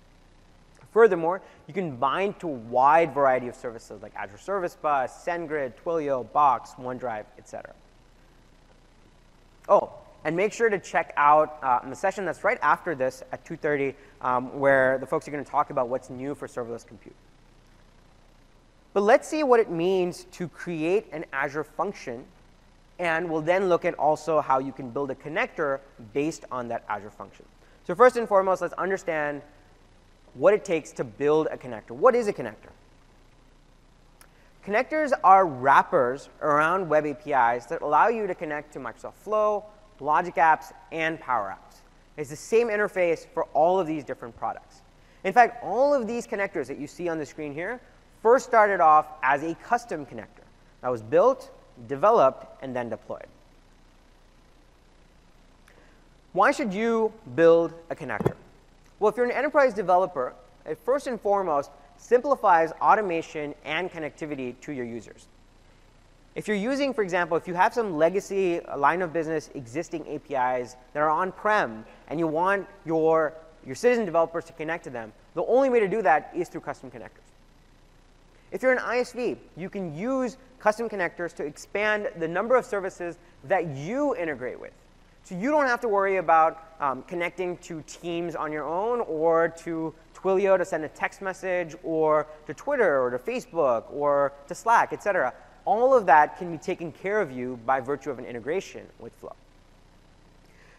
Furthermore, you can bind to a wide variety of services like Azure Service Bus, SendGrid, Twilio, Box, OneDrive, etc. Oh, and make sure to check out the session that's right after this at 2:30, where the folks are going to talk about what's new for serverless compute. But let's see what it means to create an Azure function, and we'll then look at also how you can build a connector based on that Azure function. So first and foremost, let's understand what it takes to build a connector. What is a connector? Connectors are wrappers around web APIs that allow you to connect to Microsoft Flow, Logic Apps, and Power Apps. It's the same interface for all of these different products. In fact, all of these connectors that you see on the screen here first started off as a custom connector that was built, developed, and then deployed. Why should you build a connector? Well, if you're an enterprise developer, it first and foremost simplifies automation and connectivity to your users. If you're using, for example, if you have some legacy line of business existing APIs that are on-prem and you want your citizen developers to connect to them, the only way to do that is through custom connectors. If you're an ISV, you can use custom connectors to expand the number of services that you integrate with. So you don't have to worry about connecting to Teams on your own or to Twilio to send a text message or to Twitter or to Facebook or to Slack, et cetera. All of that can be taken care of you by virtue of an integration with Flow.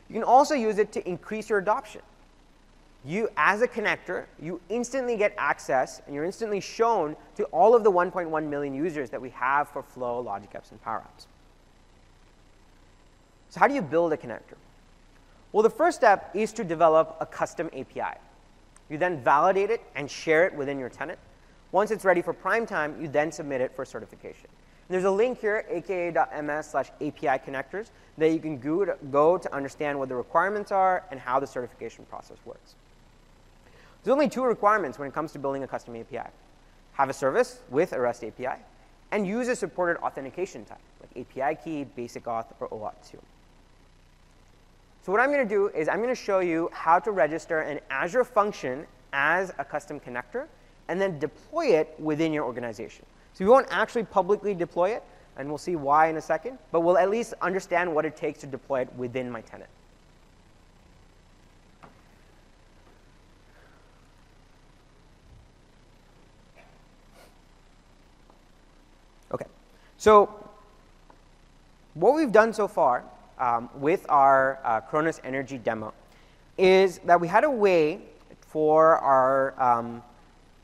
You can also use it to increase your adoption. You, as a connector, you instantly get access and you're instantly shown to all of the 1.1 million users that we have for Flow, Logic Apps, and Power Apps. So how do you build a connector? Well, the first step is to develop a custom API. You then validate it and share it within your tenant. Once it's ready for prime time, you then submit it for certification. And there's a link here, aka.ms/API connectors, that you can go to understand what the requirements are and how the certification process works. There's only two requirements when it comes to building a custom API. Have a service with a REST API, and use a supported authentication type, like API key, basic auth, or OAuth 2. So what I'm going to do is I'm going to show you how to register an Azure function as a custom connector and then deploy it within your organization. So we won't actually publicly deploy it, and we'll see why in a second, but we'll at least understand what it takes to deploy it within my tenant. OK. So what we've done so far with our Cronus Energy demo is that we had a way for our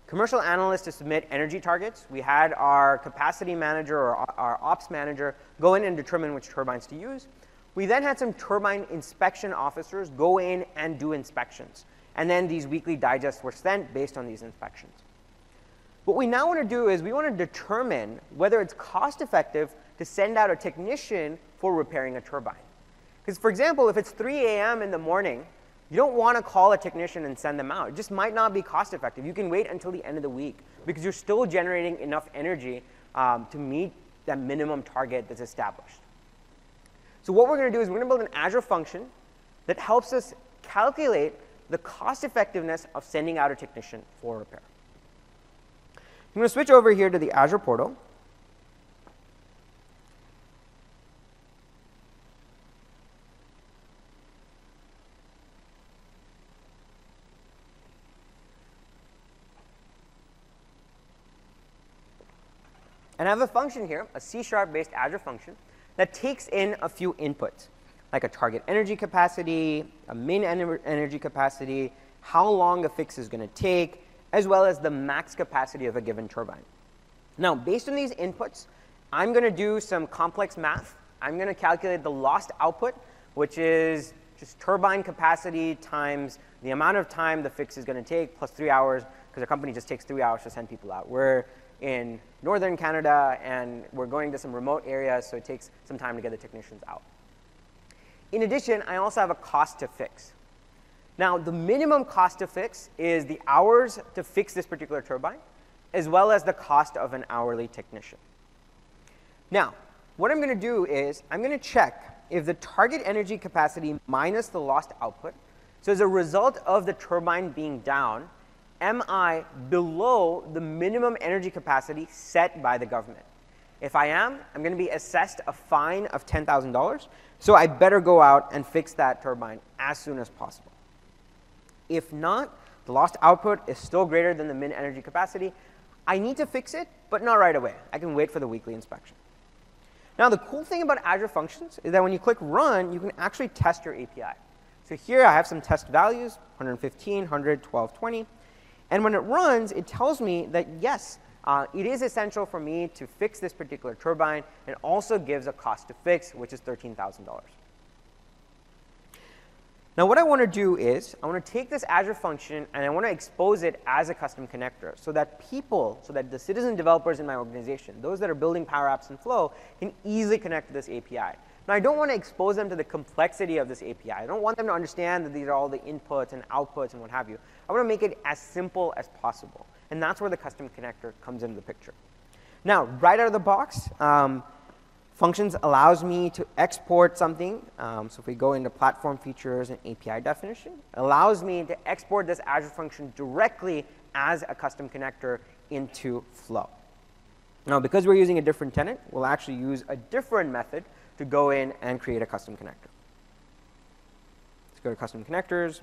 commercial analysts to submit energy targets. We had our capacity manager or our ops manager go in and determine which turbines to use. We then had some turbine inspection officers go in and do inspections. And then these weekly digests were sent based on these inspections. What we now want to do is we want to determine whether it's cost effective to send out a technician for repairing a turbine. Because, for example, if it's 3 a.m. in the morning, you don't want to call a technician and send them out. It just might not be cost effective. You can wait until the end of the week because you're still generating enough energy to meet that minimum target that's established. So what we're going to do is we're going to build an Azure function that helps us calculate the cost effectiveness of sending out a technician for repair. I'm going to switch over here to the Azure portal. And I have a function here, a C#-based Azure function, that takes in a few inputs, like a target energy capacity, a min energy capacity, how long a fix is going to take, as well as the max capacity of a given turbine. Now, based on these inputs, I'm going to do some complex math. I'm going to calculate the lost output, which is just turbine capacity times the amount of time the fix is going to take, plus 3 hours, because a company just takes 3 hours to send people out. We're in northern Canada, and we're going to some remote areas, so it takes some time to get the technicians out. In addition, I also have a cost to fix. Now, the minimum cost to fix is the hours to fix this particular turbine, as well as the cost of an hourly technician. Now, what I'm going to do is I'm going to check if the target energy capacity minus the lost output, so as a result of the turbine being down, am I below the minimum energy capacity set by the government? If I am, I'm going to be assessed a fine of $10,000, so I better go out and fix that turbine as soon as possible. If not, the lost output is still greater than the min energy capacity. I need to fix it, but not right away. I can wait for the weekly inspection. Now, the cool thing about Azure Functions is that when you click Run, you can actually test your API. So here I have some test values, 115, 100, 12, 20. And when it runs, it tells me that, yes, it is essential for me to fix this particular turbine, and also gives a cost to fix, which is $13,000. Now what I want to do is I want to take this Azure function and I want to expose it as a custom connector so that the citizen developers in my organization, those that are building Power Apps in Flow, can easily connect to this API. Now I don't want to expose them to the complexity of this API. I don't want them to understand that these are all the inputs and outputs and what have you. I want to make it as simple as possible. And that's where the custom connector comes into the picture. Now, right out of the box, functions allows me to export something. So if we go into platform features and API definition, it allows me to export this Azure function directly as a custom connector into Flow. Now, because we're using a different tenant, we'll actually use a different method to go in and create a custom connector. Let's go to custom connectors.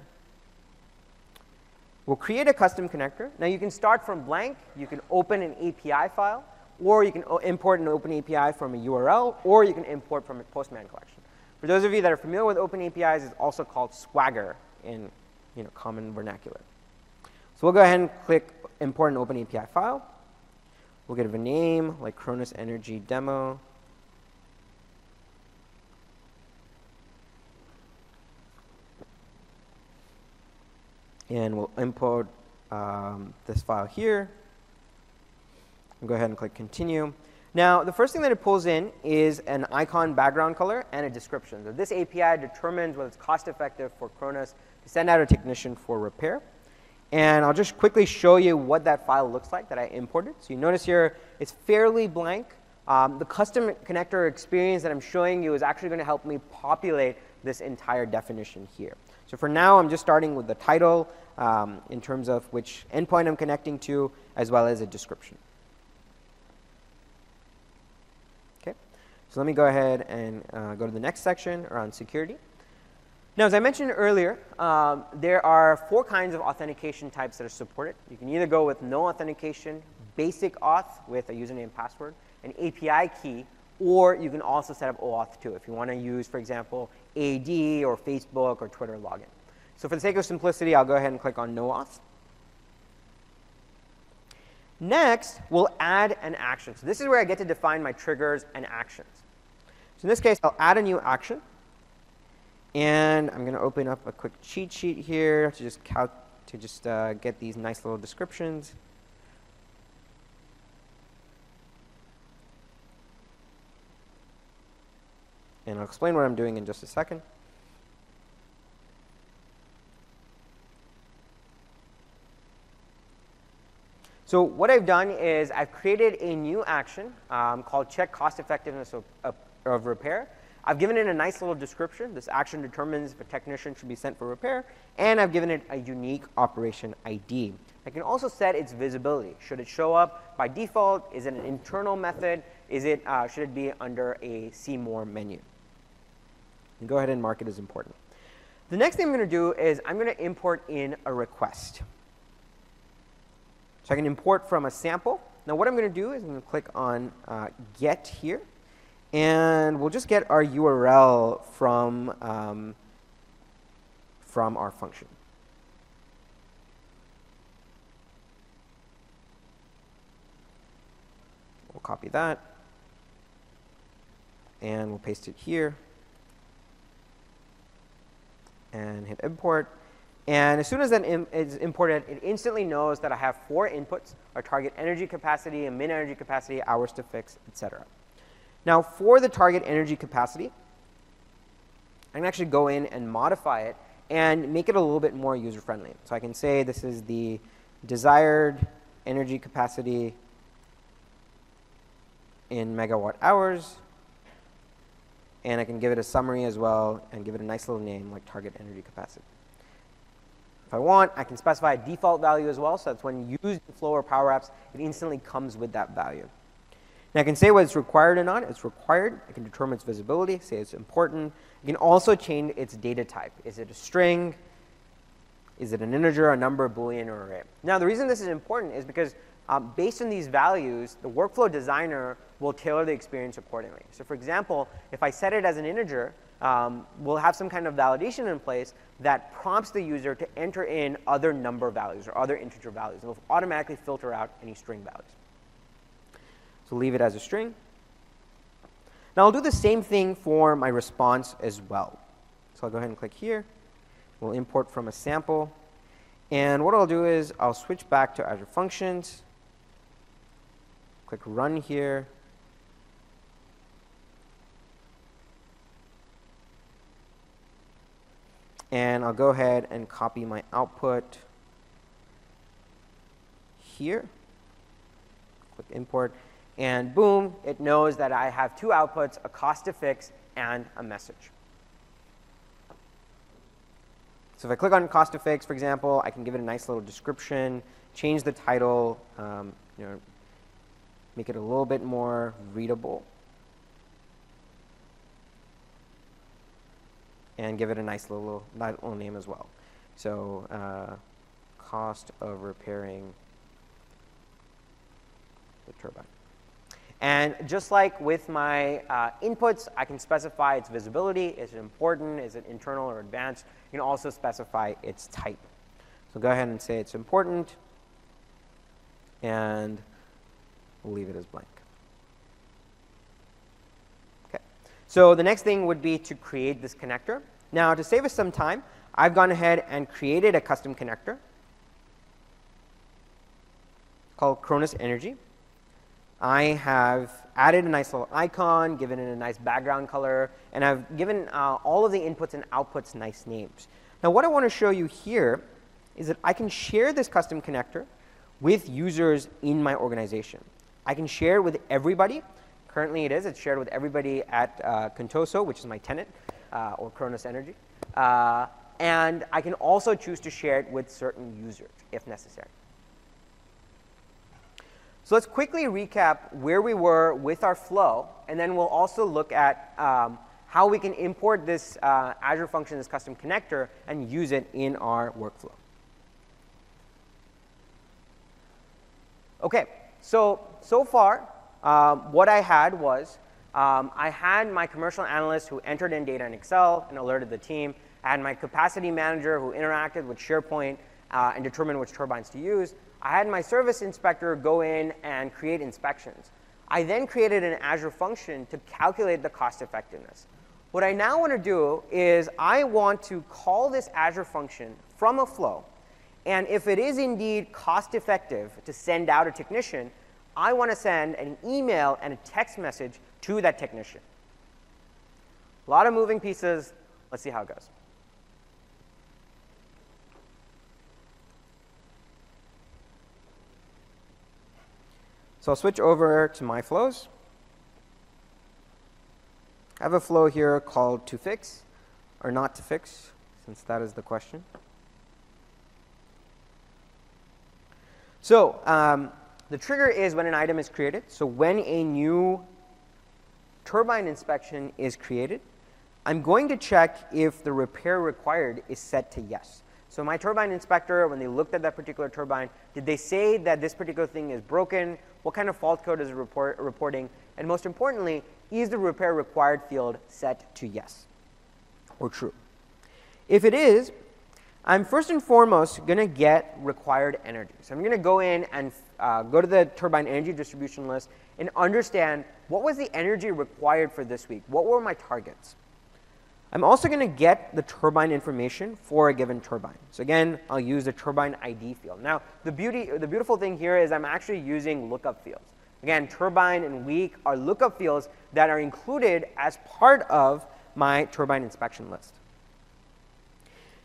We'll create a custom connector. Now, you can start from blank. You can open an API file, or you can import an open API from a URL, or you can import from a Postman collection. For those of you that are familiar with open APIs, it's also called Swagger in common vernacular. So we'll go ahead and click import an open API file. We'll give it a name like Cronus Energy Demo. And we'll import this file here. We'll go ahead and click continue. Now, the first thing that it pulls in is an icon background color and a description. So this API determines whether it's cost effective for Cronus to send out a technician for repair. And I'll just quickly show you what that file looks like that I imported. So you notice here it's fairly blank. The custom connector experience that I'm showing you is actually going to help me populate this entire definition here. So for now, I'm just starting with the title in terms of which endpoint I'm connecting to, as well as a description. Okay, so let me go ahead and go to the next section around security. Now, as I mentioned earlier, there are 4 kinds of authentication types that are supported. You can either go with no authentication, basic auth with a username and password, an API key, or you can also set up OAuth 2 if you want to use, for example, AD or Facebook or Twitter login. So for the sake of simplicity, I'll go ahead and click on no auth. Next, we'll add an action. So this is where I get to define my triggers and actions. So in this case, I'll add a new action. And I'm going to open up a quick cheat sheet here to just get these nice little descriptions. And I'll explain what I'm doing in just a second. So what I've done is I've created a new action called check cost effectiveness of repair. I've given it a nice little description. This action determines if a technician should be sent for repair, and I've given it a unique operation ID. I can also set its visibility. Should it show up by default? Is it an internal method? Should it be under a see more menu? And go ahead and mark it as important. The next thing I'm going to do is I'm going to import in a request. So I can import from a sample. Now what I'm going to do is I'm going to click on get here. And we'll just get our URL from our function. We'll copy that. And we'll paste it here. And hit import. And as soon as that is imported, it instantly knows that I have 4 inputs: our target energy capacity, a min energy capacity, hours to fix, etc. Now, for the target energy capacity, I can actually go in and modify it and make it a little bit more user-friendly. So I can say this is the desired energy capacity in megawatt hours. And I can give it a summary as well and give it a nice little name like target energy capacity. If I want, I can specify a default value as well. So that's when used in Flow or Power Apps, it instantly comes with that value. Now I can say whether it's required or not. It's required. I can determine its visibility, say it's important. I can also change its data type. Is it a string? Is it an integer, a number, Boolean, or array? Now the reason this is important is because based on these values, the workflow designer will tailor the experience accordingly. So for example, if I set it as an integer, we'll have some kind of validation in place that prompts the user to enter in other number values or other integer values. It will automatically filter out any string values. So leave it as a string. Now I'll do the same thing for my response as well. So I'll go ahead and click here. We'll import from a sample. And what I'll do is I'll switch back to Azure Functions, click Run here. And I'll go ahead and copy my output here. Click Import. And boom, it knows that I have two outputs, a cost to fix and a message. So if I click on cost to fix, for example, I can give it a nice little description, change the title, make it a little bit more readable, and give it a nice little name as well. So cost of repairing the turbine. And just like with my inputs, I can specify its visibility. Is it important? Is it internal or advanced? You can also specify its type. So go ahead and say it's important, and we'll leave it as blank. Okay. So the next thing would be to create this connector. Now, to save us some time, I've gone ahead and created a custom connector called Cronus Energy. I have added a nice little icon, given it a nice background color, and I've given all of the inputs and outputs nice names. Now, what I want to show you here is that I can share this custom connector with users in my organization. I can share it with everybody. Currently, it's shared with everybody at Contoso, which is my tenant, or Cronus Energy. And I can also choose to share it with certain users, if necessary. So let's quickly recap where we were with our flow, and then we'll also look at how we can import this Azure function, this custom connector, and use it in our workflow. OK, so far, what I had was I had my commercial analyst who entered in data in Excel and alerted the team. I had my capacity manager who interacted with SharePoint and determined which turbines to use. I had my service inspector go in and create inspections. I then created an Azure function to calculate the cost effectiveness. What I now want to do is I want to call this Azure function from a flow. And if it is indeed cost effective to send out a technician, I want to send an email and a text message to that technician. A lot of moving pieces. Let's see how it goes. So I'll switch over to my flows. I have a flow here called to fix or not to fix, since that is the question. So the trigger is when an item is created. So when a new turbine inspection is created, I'm going to check if the repair required is set to yes. So my turbine inspector, when they looked at that particular turbine, did they say that this particular thing is broken? What kind of fault code is it reporting? And most importantly, is the repair required field set to yes or true? If it is, I'm first and foremost going to get required energy. So I'm going to go in and go to the turbine energy distribution list and understand what was the energy required for this week? What were my targets? I'm also going to get the turbine information for a given turbine. So again, I'll use the turbine ID field. Now, the beautiful thing here is I'm actually using lookup fields. Again, turbine and week are lookup fields that are included as part of my turbine inspection list.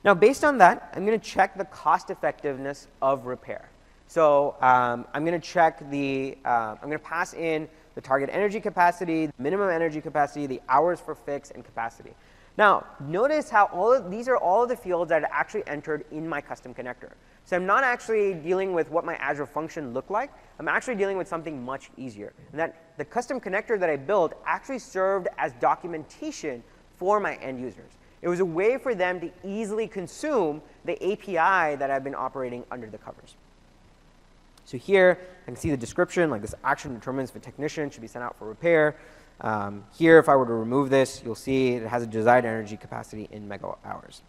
Now, based on that, I'm going to check the cost effectiveness of repair. So I'm going to check I'm going to pass in the target energy capacity, the minimum energy capacity, the hours for fix, and capacity. Now, notice how these are all of the fields that are actually entered in my custom connector. So I'm not actually dealing with what my Azure function looked like. I'm actually dealing with something much easier. And that the custom connector that I built actually served as documentation for my end users. It was a way for them to easily consume the API that I've been operating under the covers. So here, I can see the description, like this action determines if a technician should be sent out for repair. Here, if I were to remove this, you'll see it has a desired energy capacity in megawatt hours.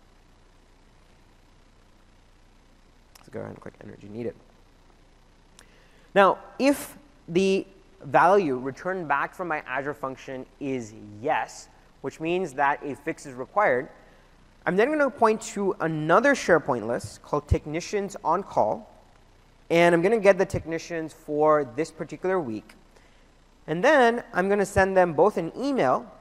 So go ahead and click energy needed. Now, if the value returned back from my Azure function is yes, which means that a fix is required, I'm then going to point to another SharePoint list called Technicians on Call. And I'm going to get the technicians for this particular week. And then I'm going to send them both an email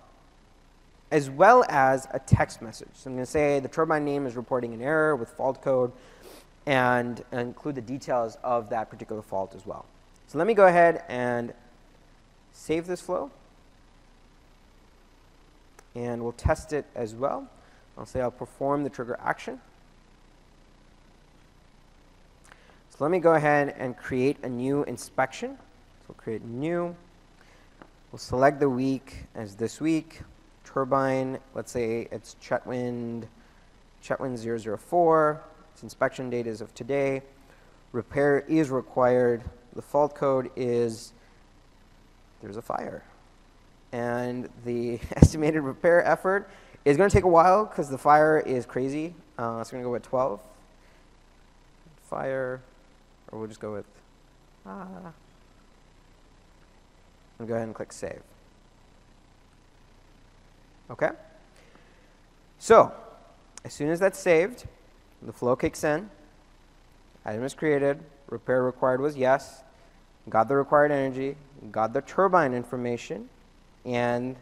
as well as a text message. So I'm going to say the turbine name is reporting an error with fault code and include the details of that particular fault as well. So let me go ahead and save this flow. And we'll test it as well. I'll say I'll perform the trigger action. So let me go ahead and create a new inspection. So we'll create new. We'll select the week as this week. Turbine, let's say it's Chetwynd 004. Its inspection date is of today. Repair is required. The fault code is there's a fire. And the estimated repair effort is going to take a while because the fire is crazy. So we're going to go with 12. Fire, or we'll just go with, and go ahead and click Save. OK? So as soon as that's saved, the flow kicks in. Item is created. Repair required was yes. Got the required energy. Got the turbine information. And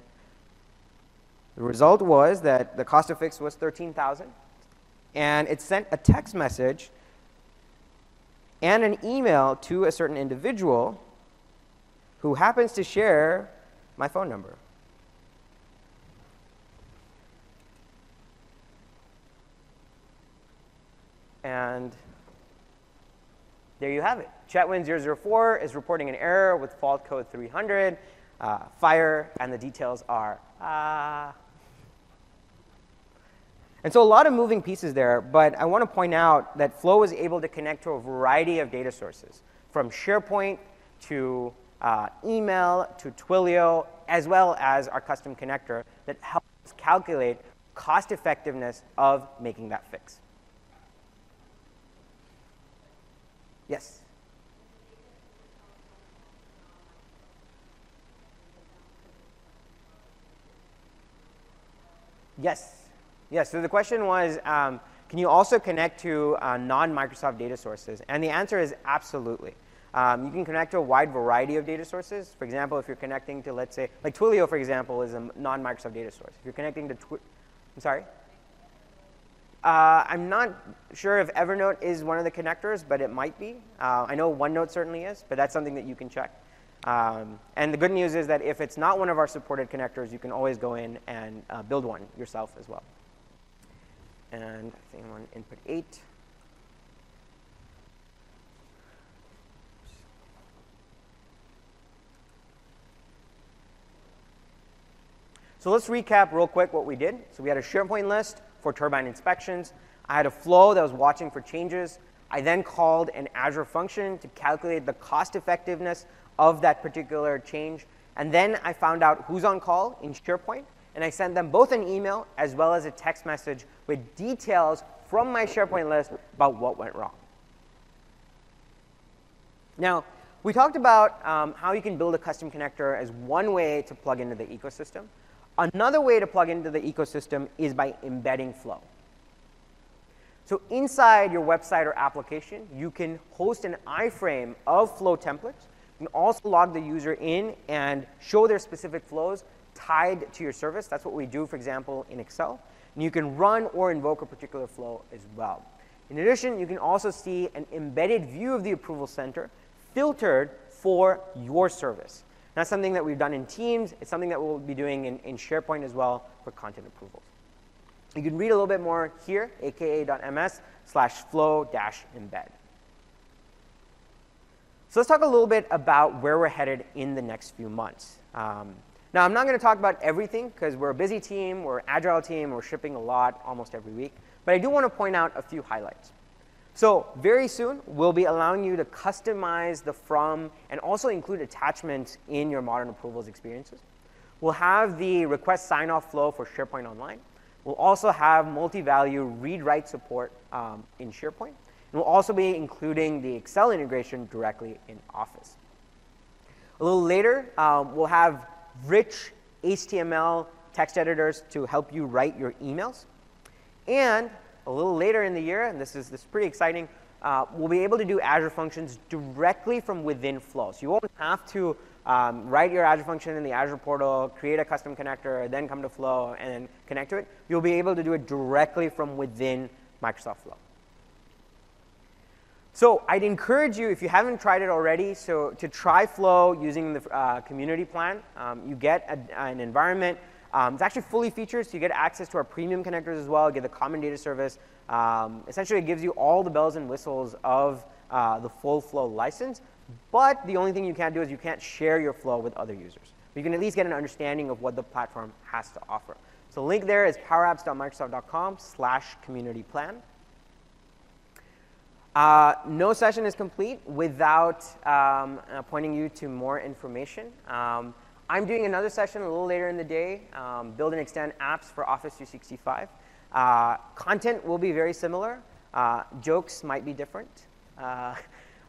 the result was that the cost of fix was $13,000. And it sent a text message and an email to a certain individual who happens to share my phone number. And there you have it. Chetwynd 004 is reporting an error with fault code 300, fire, and the details are And so a lot of moving pieces there, but I want to point out that Flow is able to connect to a variety of data sources, from SharePoint to email to Twilio, as well as our custom connector that helps calculate cost effectiveness of making that fix. Yes? Yes. Yes, so the question was, can you also connect to non-Microsoft data sources? And the answer is absolutely. You can connect to a wide variety of data sources. For example, if you're connecting to, let's say, like Twilio, for example, is a non-Microsoft data source. If you're connecting to I'm sorry? I'm not sure if Evernote is one of the connectors, but it might be. I know OneNote certainly is, but that's something that you can check. And the good news is that if it's not one of our supported connectors, you can always go in and build one yourself as well. And I think I'm on input 8. So let's recap real quick what we did. So we had a SharePoint list for turbine inspections. I had a flow that was watching for changes. I then called an Azure function to calculate the cost effectiveness of that particular change. And then I found out who's on call in SharePoint. And I sent them both an email as well as a text message with details from my SharePoint list about what went wrong. Now, we talked about how you can build a custom connector as one way to plug into the ecosystem. Another way to plug into the ecosystem is by embedding Flow. So inside your website or application, you can host an iframe of Flow templates. You can also log the user in and show their specific flows tied to your service. That's what we do, for example, in Excel. And you can run or invoke a particular flow as well. In addition, you can also see an embedded view of the approval center filtered for your service. And that's something that we've done in Teams. It's something that we'll be doing in SharePoint as well for content approvals. You can read a little bit more here, aka.ms/flow-embed. So let's talk a little bit about where we're headed in the next few months. Now, I'm not going to talk about everything because we're a busy team, we're an agile team, we're shipping a lot almost every week. But I do want to point out a few highlights. So very soon, we'll be allowing you to customize the from and also include attachments in your modern approvals experiences. We'll have the request sign-off flow for SharePoint Online. We'll also have multi-value read-write support in SharePoint. And we'll also be including the Excel integration directly in Office. A little later, we'll have rich HTML text editors to help you write your emails. And a little later in the year, and this is pretty exciting, we'll be able to do Azure Functions directly from within Flow. So you won't have to write your Azure function in the Azure portal, create a custom connector, then come to Flow and then connect to it. You'll be able to do it directly from within Microsoft Flow. So I'd encourage you, if you haven't tried it already, to try Flow using the community plan. You get an environment. It's actually fully featured, so you get access to our premium connectors as well. You get the common data service. Essentially, it gives you all the bells and whistles of the full Flow license. But the only thing you can't do is you can't share your Flow with other users. But you can at least get an understanding of what the platform has to offer. So the link there is powerapps.microsoft.com/community-plan. No session is complete without pointing you to more information. I'm doing another session a little later in the day, build and extend apps for Office 365. Content will be very similar. Jokes might be different. But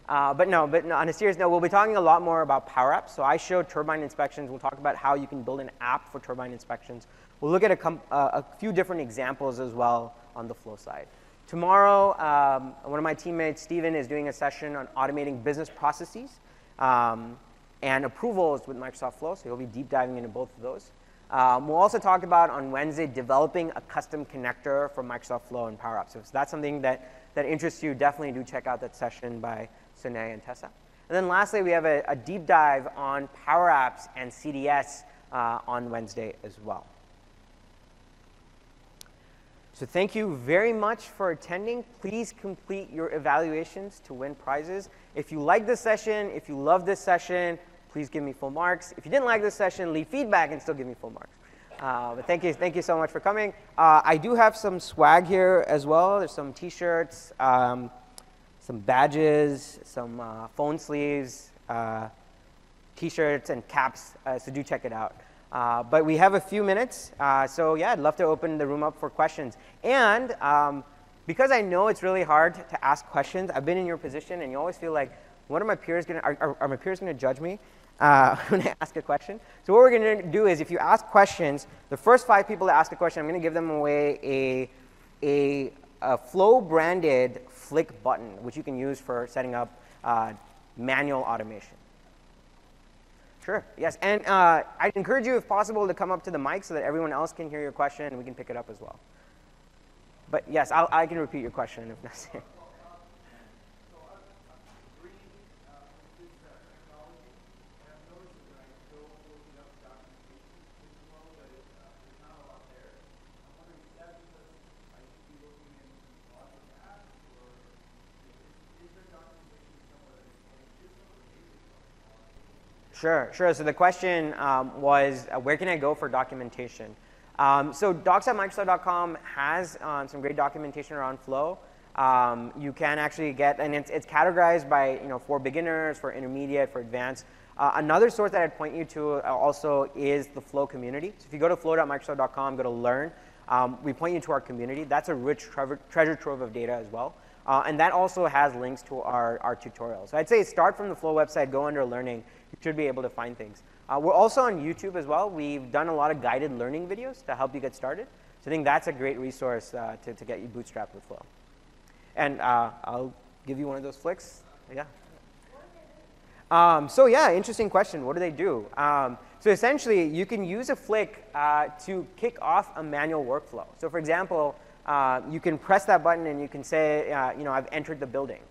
on a serious note, we'll be talking a lot more about Power Apps. So I showed turbine inspections. We'll talk about how you can build an app for turbine inspections. We'll look at a few different examples as well on the Flow side. Tomorrow, one of my teammates, Steven, is doing a session on automating business processes and approvals with Microsoft Flow, so he'll be deep diving into both of those. We'll also talk about, on Wednesday, developing a custom connector for Microsoft Flow and Power Apps. So if that's something that interests you, definitely do check out that session by Sunay and Tessa. And then lastly, we have a deep dive on Power Apps and CDS on Wednesday as well. So thank you very much for attending. Please complete your evaluations to win prizes. If you like this session, if you love this session, please give me full marks. If you didn't like this session, leave feedback and still give me full marks. But thank you so much for coming. I do have some swag here as well. There's some T-shirts, some badges, some phone sleeves, T-shirts, and caps. So do check it out. But we have a few minutes, so yeah, I'd love to open the room up for questions. And because I know it's really hard to ask questions, I've been in your position, and you always feel like, what are my peers going to, are my peers going to judge me when I ask a question? So what we're going to do is, if you ask questions, the first 5 people to ask a question, I'm going to give them away a Flow-branded Flick button, which you can use for setting up manual automation. Sure, yes, and I'd encourage you, if possible, to come up to the mic so that everyone else can hear your question and we can pick it up as well. But yes, I can repeat your question if necessary. Sure. So the question was, where can I go for documentation? So docs.microsoft.com has some great documentation around Flow. You can actually get, and it's categorized by, for beginners, for intermediate, for advanced. Another source that I'd point you to also is the Flow community. So if you go to flow.microsoft.com, go to Learn, we point you to our community. That's a rich treasure trove of data as well. And that also has links to our tutorials. So I'd say start from the Flow website, go under Learning. You should be able to find things. We're also on YouTube as well. We've done a lot of guided learning videos to help you get started. So I think that's a great resource to get you bootstrapped with Flow. And I'll give you one of those flicks. Yeah. So yeah, interesting question. What do they do? So essentially, you can use a flick to kick off a manual workflow. So for example, you can press that button and you can say, I've entered the building.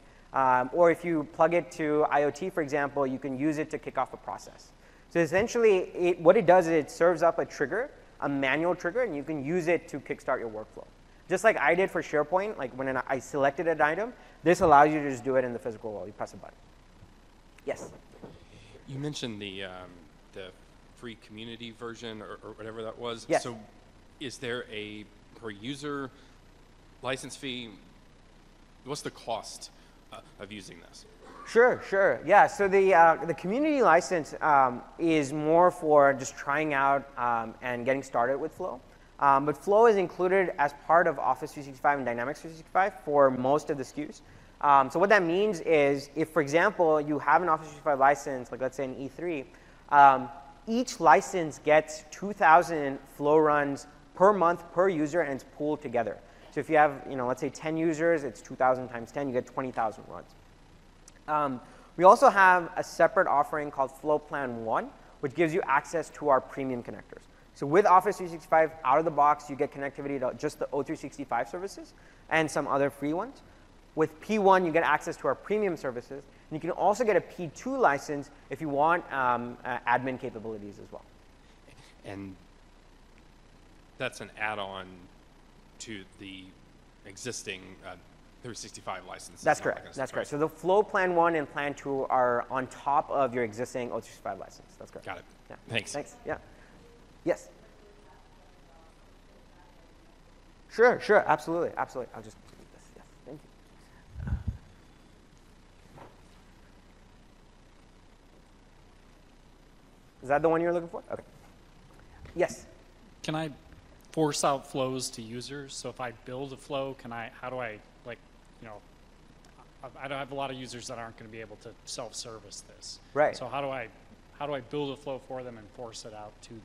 Or if you plug it to IoT, for example, you can use it to kick off a process. So essentially, what it does is it serves up a trigger, a manual trigger, and you can use it to kickstart your workflow. Just like I did for SharePoint, like when I selected an item, this allows you to just do it in the physical world. You press a button. Yes? You mentioned the free community version or whatever that was. Yes. So is there a per user license fee? What's the cost of using this? Sure. Yeah, so the community license is more for just trying out and getting started with Flow. But Flow is included as part of Office 365 and Dynamics 365 for most of the SKUs. So what that means is if, for example, you have an Office 365 license, like let's say an E3, each license gets 2,000 Flow runs per month per user, and it's pooled together. So So if you have, let's say 10 users, it's 2,000 times 10, you get 20,000 runs. We also have a separate offering called Flow Plan 1, which gives you access to our premium connectors. So with Office 365, out of the box, you get connectivity to just the O365 services and some other free ones. With P1, you get access to our premium services. And you can also get a P2 license if you want admin capabilities as well. And that's an add-on to the existing 365 licenses. That's correct. That's correct. So the Flow Plan 1 and Plan 2 are on top of your existing O365 license. That's correct. Got it. Yeah. Thanks. Thanks. Yeah. Yes. Sure. Sure. Absolutely. Absolutely. I'll just do this. Yes. Thank you. Is that the one you're looking for? Okay. Yes. Can I force out flows to users? So if I build a flow, how do I, I have a lot of users that aren't going to be able to self-service this. Right. So how do I build a flow for them and force it out to them?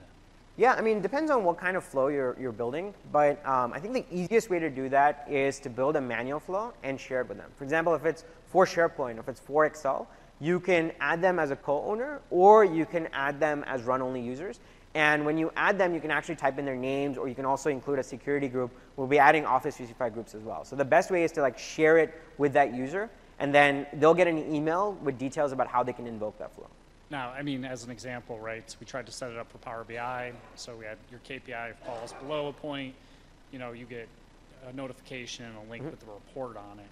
Yeah, I mean, it depends on what kind of flow you're building, but I think the easiest way to do that is to build a manual flow and share it with them. For example, if it's for SharePoint, if it's for Excel, you can add them as a co-owner, or you can add them as run-only users. And when you add them, you can actually type in their names, or you can also include a security group. We'll be adding Office 365 groups as well. So the best way is to share it with that user, and then they'll get an email with details about how they can invoke that flow. Now, I mean, as an example, right, so we tried to set it up for Power BI. So we had your KPI falls below a point, you get a notification and a link with the report on it.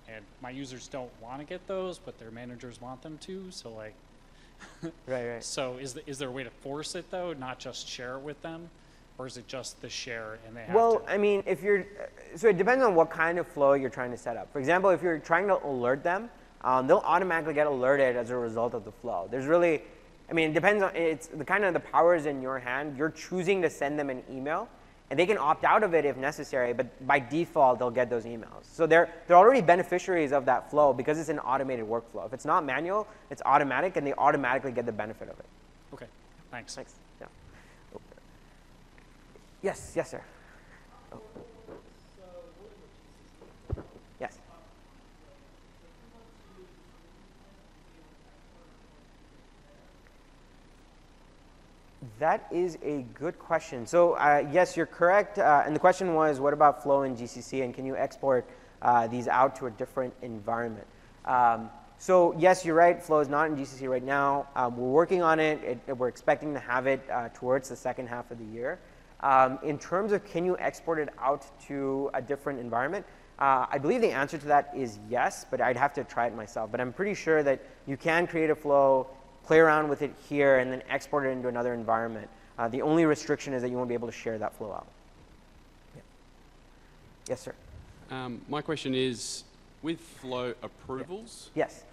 And my users don't want to get those, but their managers want them to. So Right. So is there a way to force it though, not just share it with them, or is it just the share and they have Well, to? I mean, so it depends on what kind of flow you're trying to set up. For example, if you're trying to alert them, they'll automatically get alerted as a result of the flow. There's really, I mean, it depends on, it's the power is in your hand. You're choosing to send them an email, and they can opt out of it if necessary, but by default, they'll get those emails. So they're already beneficiaries of that flow because it's an automated workflow. If it's not manual, it's automatic, and they automatically get the benefit of it. Okay, thanks. Thanks. Yeah. Yes, sir. Oh. Yes. That is a good question. So yes, you're correct. And the question was, what about Flow in GCC, and can you export these out to a different environment? So yes, you're right. Flow is not in GCC right now. We're working on it. We're expecting to have it towards the second half of the year. In terms of can you export it out to a different environment, I believe the answer to that is yes, but I'd have to try it myself. But I'm pretty sure that you can create a flow, play around with it here, and then export it into another environment. The only restriction is that you won't be able to share that flow out. Yeah. Yes, sir. My question is, with flow approvals, yes,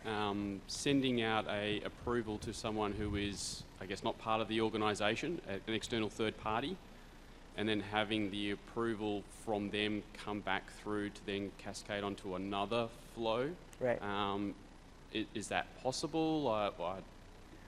sending out a approval to someone who is, I guess, not part of the organization, an external third party, and then having the approval from them come back through to then cascade onto another flow. Right. Is that possible?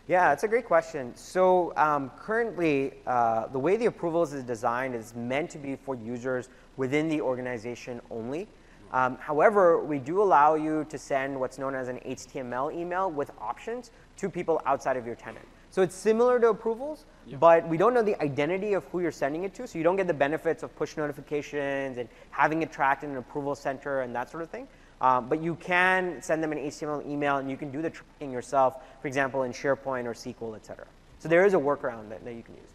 Yeah, that's a great question. So currently, the way the approvals is designed is meant to be for users within the organization only. However, we do allow you to send what's known as an HTML email with options to people outside of your tenant. So it's similar to approvals, but we don't know the identity of who you're sending it to, so you don't get the benefits of push notifications and having it tracked in an approval center and that sort of thing. But you can send them an HTML email, and you can do the tracking yourself, for example, in SharePoint or SQL, et cetera. So there is a workaround that you can use.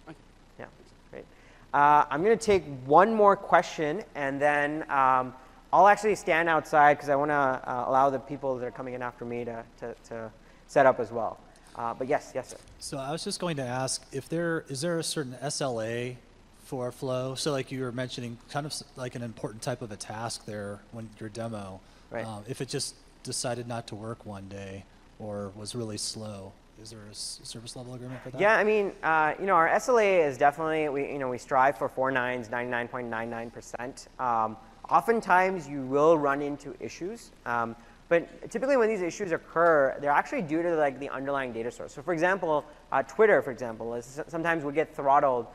Okay. Yeah, great. I'm going to take one more question, and then I'll actually stand outside because I want to allow the people that are coming in after me to set up as well. But yes, sir. So I was just going to ask, is there a certain SLA for flow? So like you were mentioning, kind of like an important type of a task there when your demo, right. If it just decided not to work one day or was really slow, is there a service level agreement for that? Yeah, I mean, our SLA is definitely, we strive for 4 nines, 99.99%. Oftentimes you will run into issues. But typically when these issues occur, they're actually due to the underlying data source. So for example, Twitter, for example, sometimes we get throttled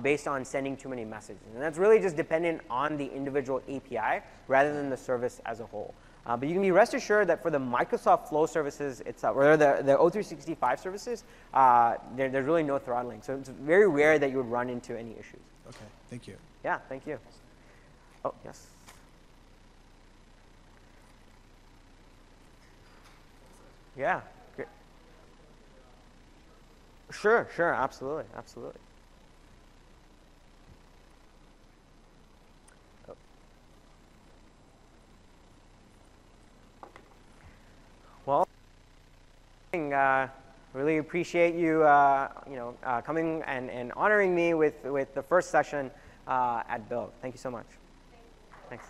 based on sending too many messages. And that's really just dependent on the individual API rather than the service as a whole. But you can be rest assured that for the Microsoft Flow services itself, or the O365 services, there's really no throttling. So it's very rare that you would run into any issues. Okay, thank you. Yeah, thank you. Oh, yes. Yeah. Great. Sure, sure, absolutely, absolutely. Well, really appreciate you, coming and honoring me with the first session at Build. Thank you so much. Thanks.